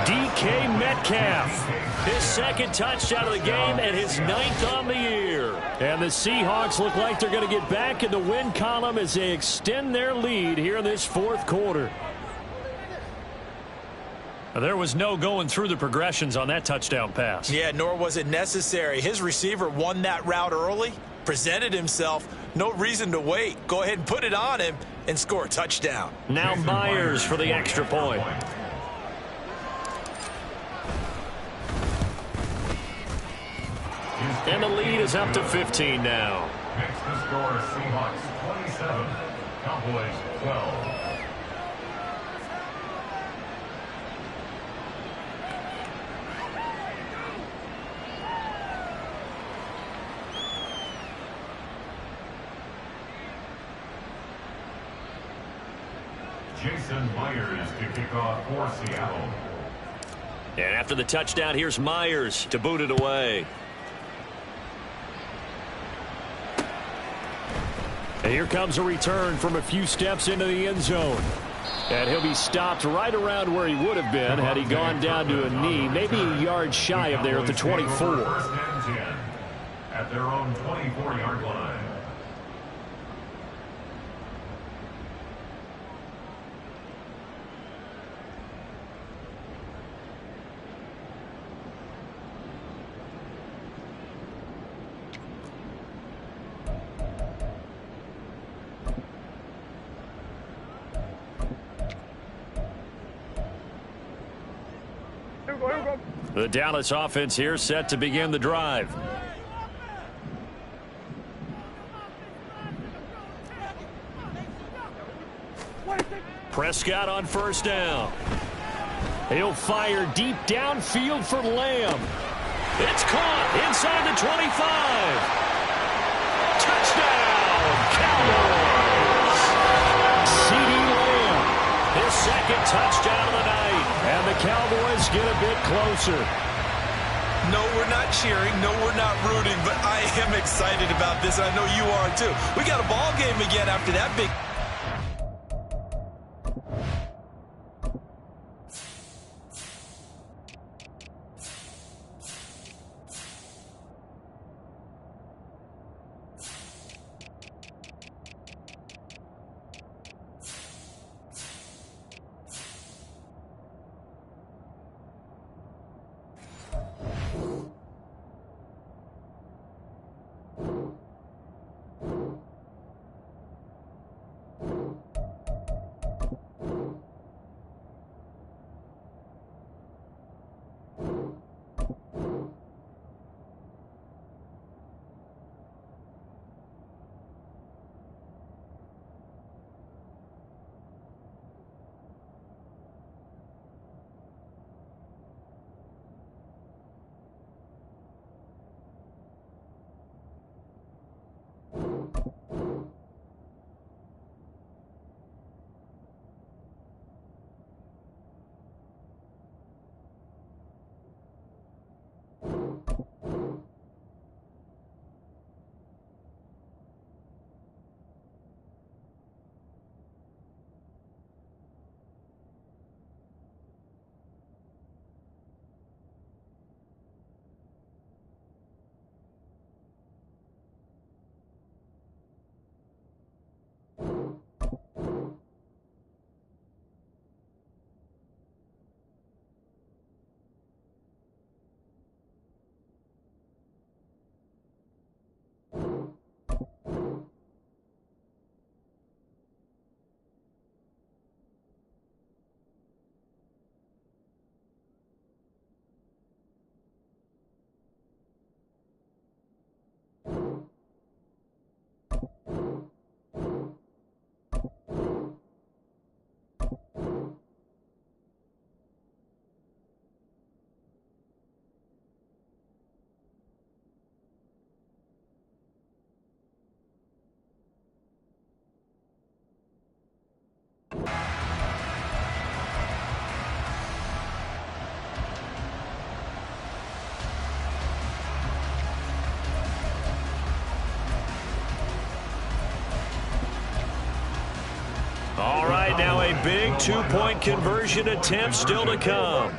DK Metcalf. His 2nd touchdown of the game and his 9th on the year. And the Seahawks look like they're going to get back in the win column as they extend their lead here in this 4th quarter. There was no going through the progressions on that touchdown pass. Yeah, nor was it necessary. His receiver won that route early, presented himself. No reason to wait. Go ahead and put it on him and score a touchdown. Now Myers for the extra point. And the lead is up to 15 now. Makes the score Seahawks 27, Cowboys 12. Jason Myers to kick off for Seattle. And after the touchdown, here's Myers to boot it away. And here comes a return from a few steps into the end zone. And he'll be stopped right around where he would have been had he gone down to a knee, maybe a yard shy of there at the 24. First and 10 at their own 24-yard line. The Dallas offense here set to begin the drive. Prescott on first down. He'll fire deep downfield for Lamb. It's caught inside the 25. Touchdown, Cowboys. CeeDee Lamb, his second touchdown of the night. And the Cowboys get a bit closer. No, we're not cheering. No, we're not rooting. But I am excited about this. I know you are, too. We got a ball game again after that big... All right, now a big two-point conversion attempt still to come.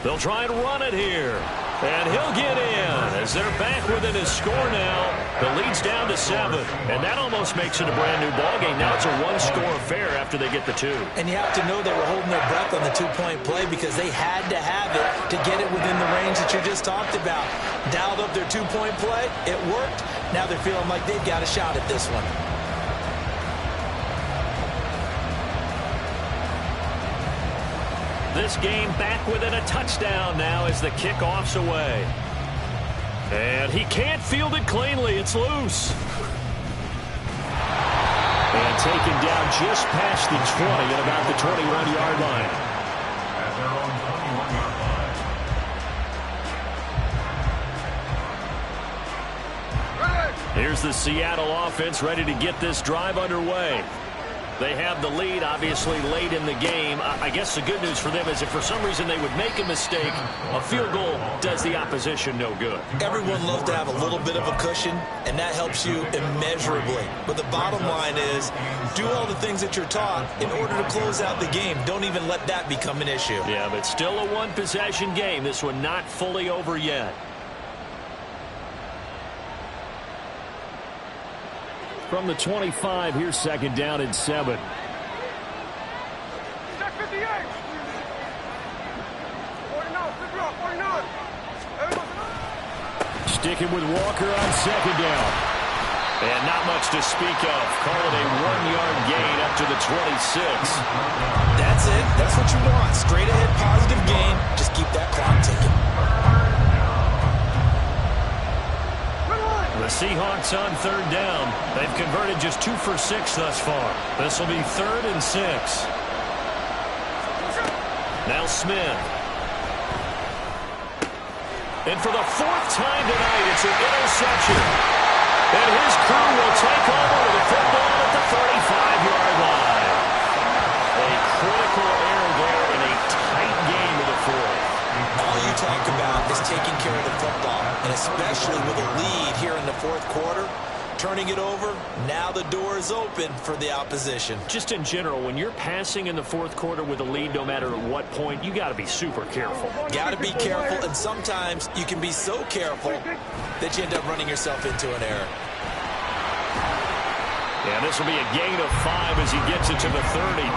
They'll try and run it here. And he'll get in as they're back within his score now. The lead's down to 7. And that almost makes it a brand-new ballgame. Now it's a one-score affair after they get the 2. And you have to know they were holding their breath on the two-point play because they had to have it to get it within the range that you just talked about. Dialed up their two-point play. It worked. Now they're feeling like they've got a shot at this one. This game back within a touchdown now as the kickoff's away. And he can't field it cleanly. It's loose. And taken down just past the 20 at about the 21-yard line. At their own 21-yard line. Here's the Seattle offense ready to get this drive underway. They have the lead, obviously, late in the game. I guess the good news for them is if for some reason they would make a mistake, a field goal does the opposition no good. Everyone loves to have a little bit of a cushion, and that helps you immeasurably. But the bottom line is, do all the things that you're taught in order to close out the game. Don't even let that become an issue. Yeah, but still a one-possession game. This one not fully over yet. From the 25, here's second down and 7. Check 58. 49, 49. Sticking with Walker on second down. And not much to speak of. Call it a 1-yard gain up to the 26. That's it. That's what you want. Straight ahead positive gain. Just keep that clock ticking. The Seahawks on third down. They've converted just 2 for 6 thus far. This will be 3rd and 6. Now Smith. And for the 4th time tonight, it's an interception. And his crew will take over with a football at the 35-yard line. A critical error there in a tight game of the 4th. All you talk about is taking care of the football, and especially with a lead here in the 4th quarter, turning it over, now the door is open for the opposition. Just in general, when you're passing in the 4th quarter with a lead, no matter at what point, you got to be super careful. Got to be careful, and sometimes you can be so careful that you end up running yourself into an error. And this will be a gain of 5 as he gets it to the 30.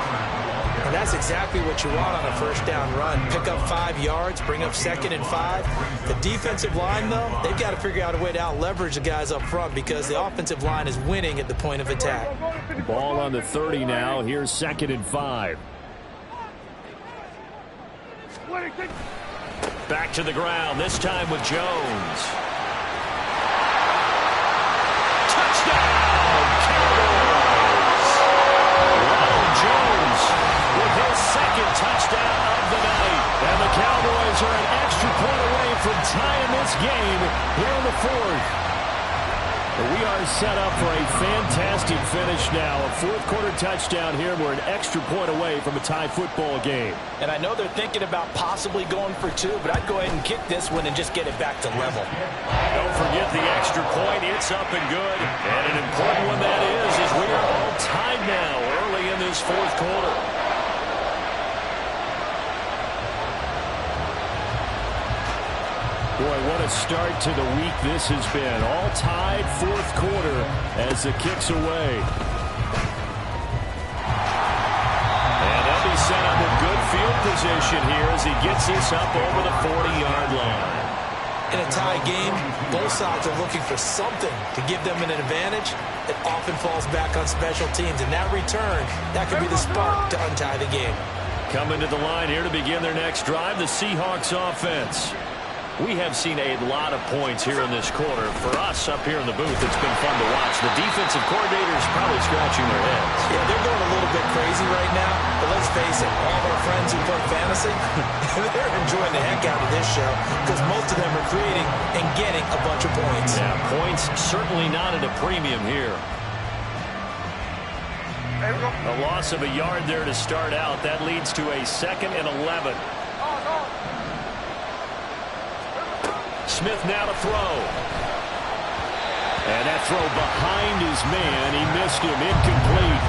And that's exactly what you want on a first down run. Pick up 5 yards, bring up 2nd and 5. The defensive line, though, they've got to figure out a way to out-leverage the guys up front because the offensive line is winning at the point of attack. Ball on the 30 now. Here's 2nd and 5. Back to the ground, this time with Jones. Touchdown, Cowboys! Ronald Jones with his 2nd touchdown of the night. And the Cowboys are an extra point away from tying this game here in the 4th. We are set up for a fantastic finish now. A 4th quarter touchdown here. We're an extra point away from a tie football game. And I know they're thinking about possibly going for 2, but I'd go ahead and kick this one and just get it back to level. Don't forget the extra point. It's up and good. And an important one that is, as we are all tied now early in this 4th quarter. Boy, what a start to the week this has been. All tied 4th quarter as the kick's away. And they'll be set up with good field position here as he gets this up over the 40-yard line. In a tie game, both sides are looking for something to give them an advantage. It often falls back on special teams. In that return, that could be the spark to untie the game. Coming to the line here to begin their next drive, the Seahawks offense. We have seen a lot of points here in this quarter. For us up here in the booth, it's been fun to watch. The defensive coordinators probably scratching their heads. Yeah, they're going a little bit crazy right now. But let's face it, all of our friends who play fantasy, they're enjoying the heck out of this show because most of them are creating and getting a bunch of points. Yeah, points certainly not at a premium here. A loss of a yard there to start out. That leads to a 2nd and 11. Smith now to throw. And that throw behind his man. He missed him. Incomplete.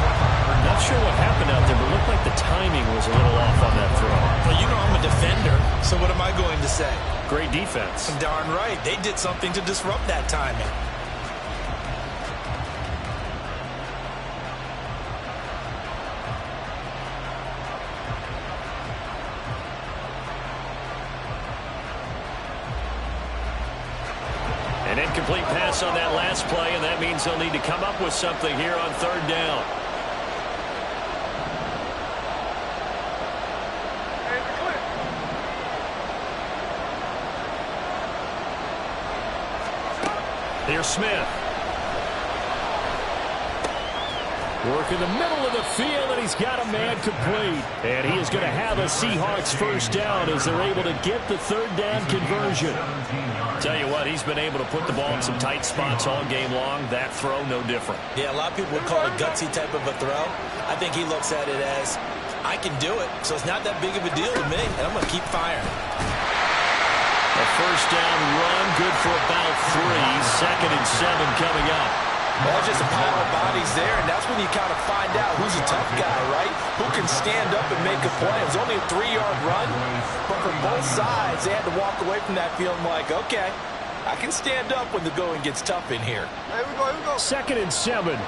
Not sure what happened out there, but it looked like the timing was a little off on that throw. Well, you know I'm a defender, so what am I going to say? Great defense. Darn right. They did something to disrupt that timing. An incomplete pass on that last play, and that means they'll need to come up with something here on 3rd down. Here's Smith. Work in the middle of the field, and he's got a man complete. And he is going to have a Seahawks first down as they're able to get the third down conversion. Tell you what, he's been able to put the ball in some tight spots all game long. That throw, no different. Yeah, a lot of people would call it a gutsy type of a throw. I think he looks at it as, I can do it, so it's not that big of a deal to me, and I'm going to keep firing. A first down run, good for about 3. 2nd and 7 coming up. Well, just a pile of bodies there, and that's when you kind of find out who's a tough guy, right? Who can stand up and make a play. It was only a 3-yard run, but for both sides, they had to walk away from that feeling like, okay, I can stand up when the going gets tough in here. Here we go, here we go. 2nd and 7.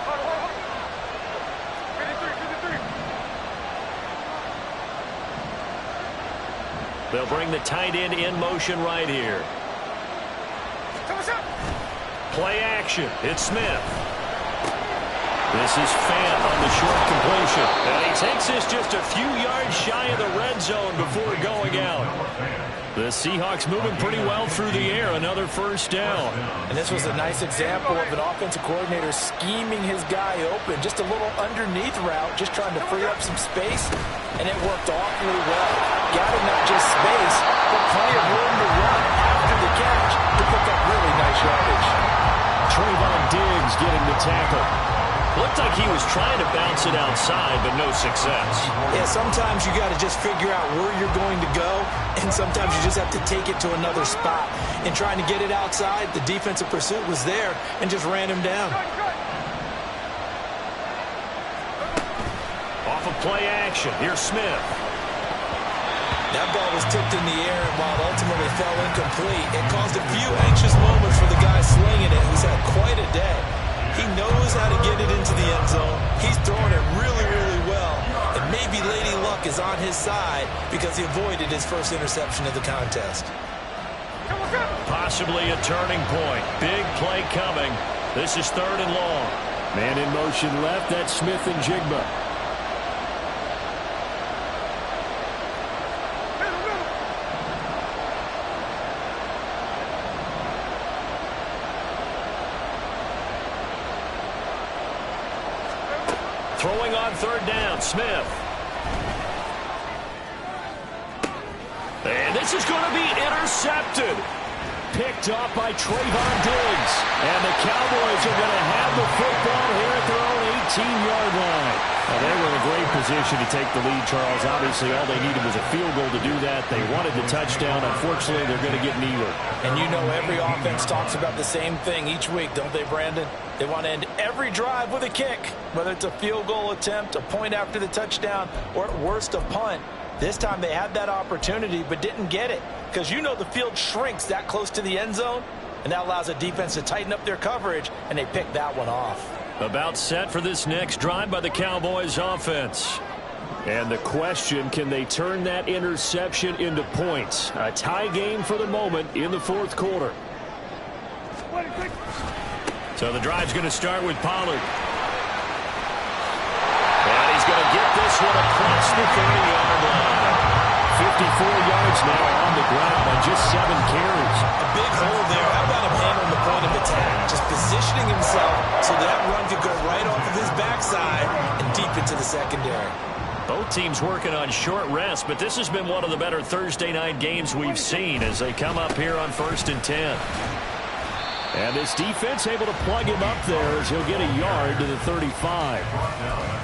Hold on. 53. They'll bring the tight end in motion right here. Play action. It's Smith. This is Fant on the short completion. And he takes this just a few yards shy of the red zone before going out. The Seahawks moving pretty well through the air. Another first down. And this was a nice example of an offensive coordinator scheming his guy open. Just a little underneath route, just trying to free up some space. And it worked awfully well. Got him not just space, but plenty of room to run after the catch to pick up really nice yardage. Trayvon Diggs getting the tackle. Looked like he was trying to bounce it outside, but no success. Yeah, sometimes you got to just figure out where you're going to go, and sometimes you just have to take it to another spot. In trying to get it outside, the defensive pursuit was there and just ran him down. Off of play action. Here's Smith. That ball was tipped in the air, and while it ultimately fell incomplete, it caused a few anxious moments for the guy slinging it, who's had quite a day. He knows how to get it into the end zone. He's throwing it really, really well. And maybe Lady Luck is on his side because he avoided his first interception of the contest. Possibly a turning point. Big play coming. This is 3rd and long. Man in motion left. That's Smith and Jigba. Throwing on 3rd down, Smith. And this is going to be intercepted. Picked up by Trayvon Diggs. And the Cowboys are going to have the football here at their own 18-yard line. Now, they were in a great position to take the lead, Charles. Obviously, all they needed was a field goal to do that. They wanted the touchdown. Unfortunately, they're going to get neither. And you know every offense talks about the same thing each week, don't they, Brandon? They want to end every drive with a kick, whether it's a field goal attempt, a point after the touchdown, or at worst, a punt. This time they had that opportunity but didn't get it because you know the field shrinks that close to the end zone, and that allows a defense to tighten up their coverage, and they picked that one off. About set for this next drive by the Cowboys offense. And the question, can they turn that interception into points? A tie game for the moment in the 4th quarter. So the drive's going to start with Pollard. And he's going to get this one across the 30-yard line. 54 yards now on the ground on just 7 carries. A big hole there. How about him handling the point of attack? Just positioning himself so that run could go right off of his backside and deep into the secondary. Both teams working on short rest, but this has been one of the better Thursday night games we've seen as they come up here on 1st and 10. And this defense able to plug him up there as he'll get a yard to the 35.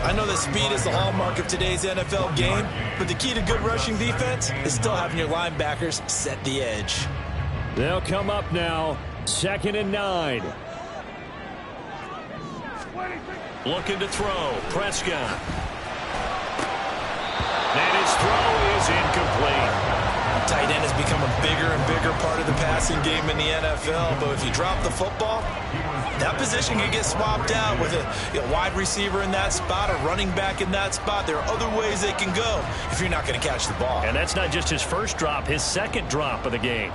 I know that speed is the hallmark of today's NFL game, but the key to good rushing defense is still having your linebackers set the edge. They'll come up now, 2nd and 9. Looking to throw, Prescott. And his throw is incomplete. Tight end has become a bigger and bigger part of the passing game in the NFL, but if you drop the football, that position can get swapped out with a wide receiver in that spot, a running back in that spot. There are other ways they can go if you're not going to catch the ball. And that's not just his first drop, his 2nd drop of the game.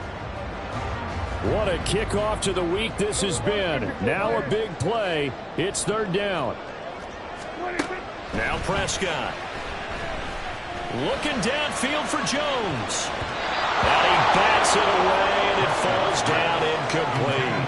What a kickoff to the week this has been. Now a big play. It's 3rd down. Now Prescott. Looking downfield for Jones. And he bats it away, and it falls down incomplete.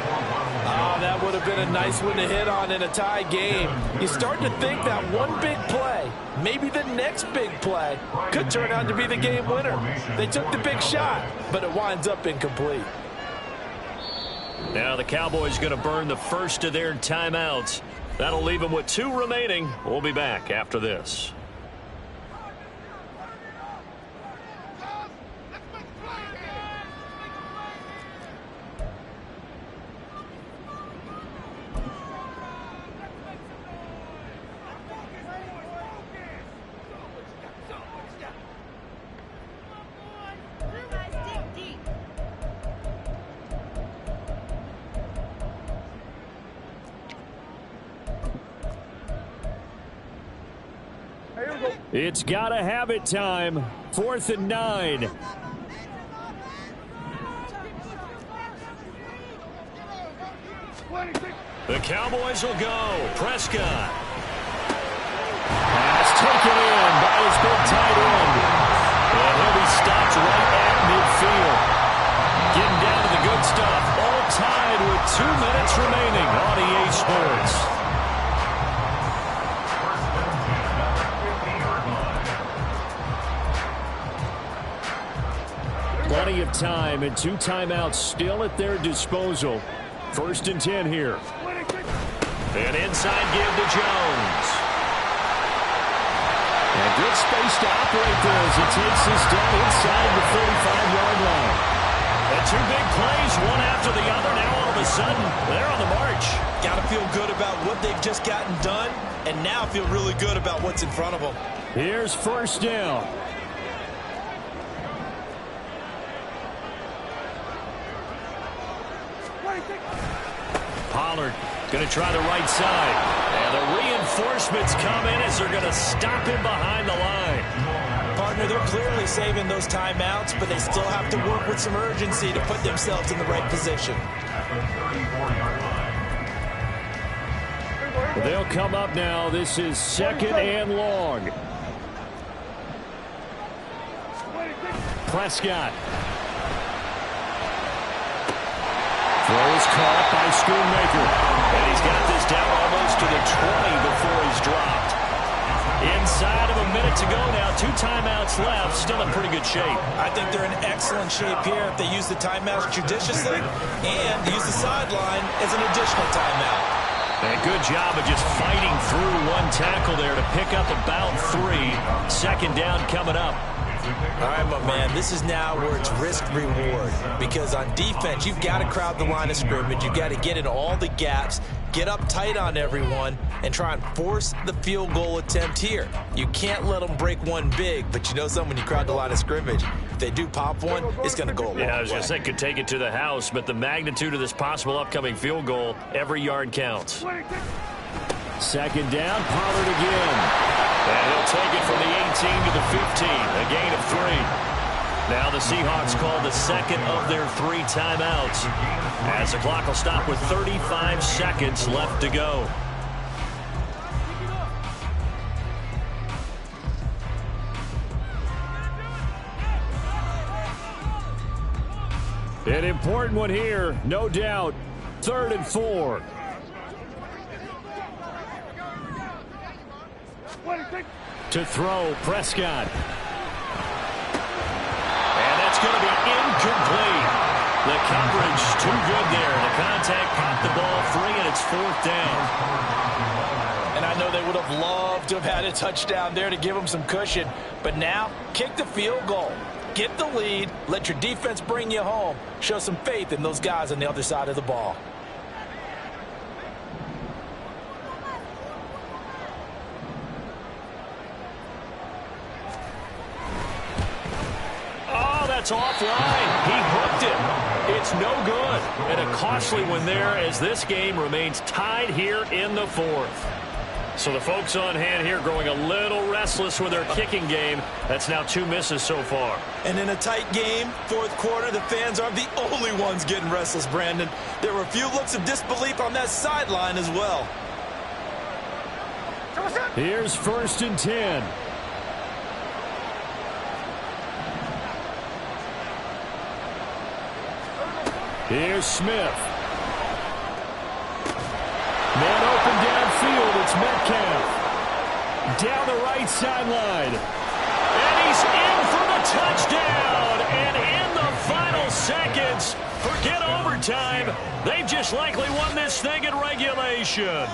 That would have been a nice one to hit on in a tie game. You start to think that one big play, maybe the next big play, could turn out to be the game winner. They took the big shot, but it winds up incomplete. Now the Cowboys going to burn the first of their timeouts. That'll leave them with 2 remaining. We'll be back after this. It's gotta have it time. 4th and 9. The Cowboys will go. Prescott. Pass taken in by his big tight end. And he'll be stopped right at midfield. Getting down to the good stuff. All tied with 2 minutes remaining on EA Sports. Plenty of time and 2 timeouts still at their disposal. 1st and 10 here. An inside give to Jones. And good space to operate there as he takes this down inside the 45-yard line. And 2 big plays, one after the other. Now all of a sudden, they're on the march. Got to feel good about what they've just gotten done, and now feel really good about what's in front of them. Here's 1st down. Pollard going to try the right side. And the reinforcements come in as they're going to stop him behind the line. Partner, they're clearly saving those timeouts, but they still have to work with some urgency to put themselves in the right position. They'll come up now. This is 2nd and long. Prescott. Throw is caught by Schoonmaker. And he's got this down almost to the 20 before he's dropped. Inside of a minute to go now. 2 timeouts left. Still in pretty good shape. I think they're in excellent shape here if they use the timeouts judiciously and use the sideline as an additional timeout. And a good job of just fighting through one tackle there to pick up about 3. 2nd down coming up. All right, my man, this is now where it's risk-reward. Because on defense, you've got to crowd the line of scrimmage. You've got to get in all the gaps, get up tight on everyone, and try and force the field goal attempt here. You can't let them break one big, but you know something, when you crowd the line of scrimmage, if they do pop one, it's going to go a long way. Yeah, I was going to say, could take it to the house, but the magnitude of this possible upcoming field goal, every yard counts. 2nd down, Pollard again. And he'll take it from the 18 to the 15, a gain of 3. Now the Seahawks call the 2nd of their 3 timeouts, as the clock will stop with 35 seconds left to go. An important one here, no doubt. 3rd and 4. To throw, Prescott. And that's going to be incomplete. The coverage too good there. The contact popped the ball free, and it's 4th down. And I know they would have loved to have had a touchdown there to give them some cushion. But now, kick the field goal. Get the lead. Let your defense bring you home. Show some faith in those guys on the other side of the ball. That's offline. He hooked it. It's no good. And a costly one there as this game remains tied here in the 4th. So the folks on hand here growing a little restless with their kicking game. That's now 2 misses so far. And in a tight game, 4th quarter, the fans aren't the only ones getting restless, Brandon. There were a few looks of disbelief on that sideline as well. Here's 1st and 10. Here's Smith. down the right sideline. And he's in for the touchdown. And in the final seconds, forget overtime. They've just likely won this thing in regulation.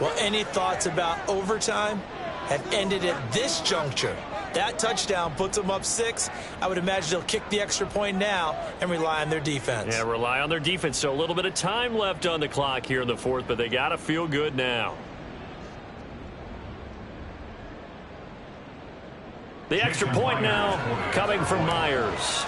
Well, any thoughts about overtime have ended at this juncture. That touchdown puts them up 6. I would imagine they'll kick the extra point now and rely on their defense. Yeah, rely on their defense. So a little bit of time left on the clock here in the fourth, but they got to feel good now. The extra point now coming from Myers.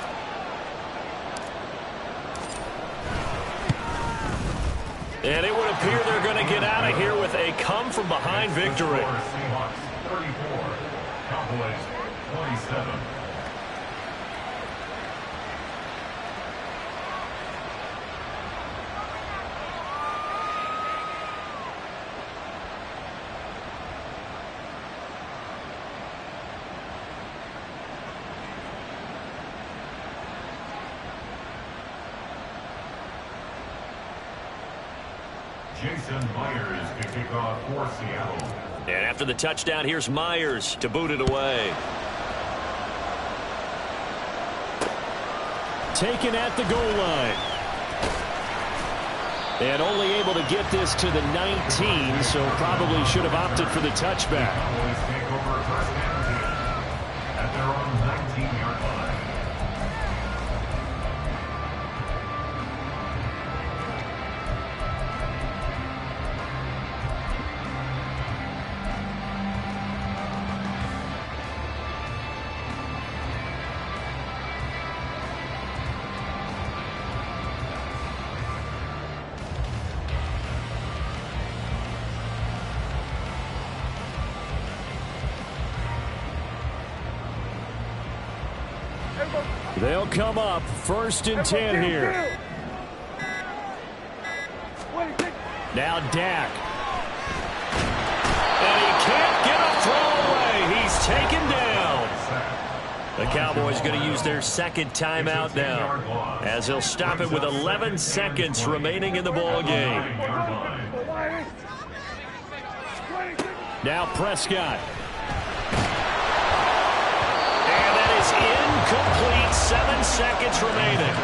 And it would appear they're going to get out of here with a come-from-behind victory. Seahawks 34, Cowboys 27. Jason Myers to kick off for Seattle. And after the touchdown, here's Myers to boot it away. Taken at the goal line. And only able to get this to the 19, so probably should have opted for the touchback. Cowboys take over first and 10 at their own 19-yard line. They'll come up first and 10 here. Now Dak. And he can't get a throw away. He's taken down. The Cowboys going to use their second timeout now, as they'll stop it with 11 seconds remaining in the ball game. Now Prescott. And that is incomplete. 7 seconds remaining.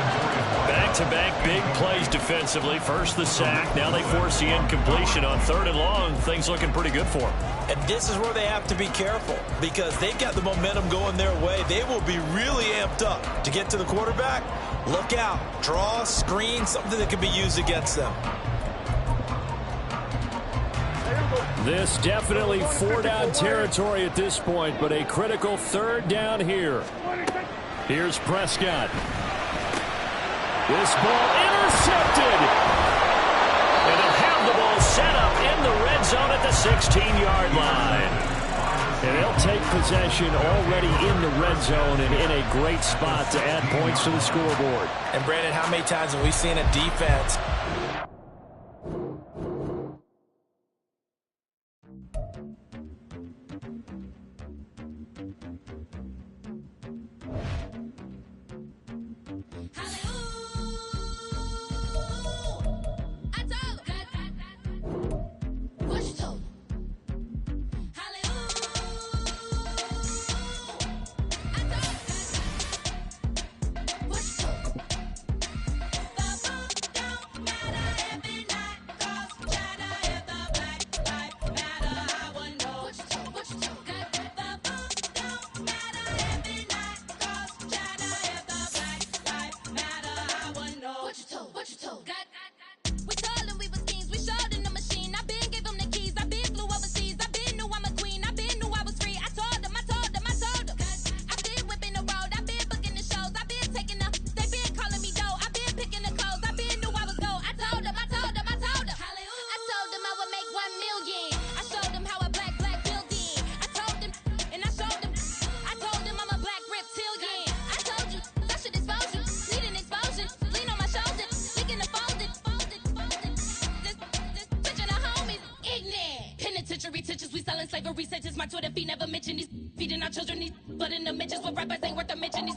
Back-to-back big plays defensively. First the sack. Now they force the incompletion on 3rd and long. Things looking pretty good for them. And this is where they have to be careful, because they've got the momentum going their way. They will be really amped up to get to the quarterback. Look out. Draw, screen, something that can be used against them. This definitely 4-down territory at this point, but a critical 3rd down here. Here's Prescott. This ball intercepted. And they'll have the ball set up in the red zone at the 16-yard line. And they'll take possession already in the red zone and in a great spot to add points to the scoreboard. And Brandon, how many times have we seen a defense slavery sentences, my Twitter feed never mentioned these feeding our children these, but in the mentions what rappers ain't worth a mention these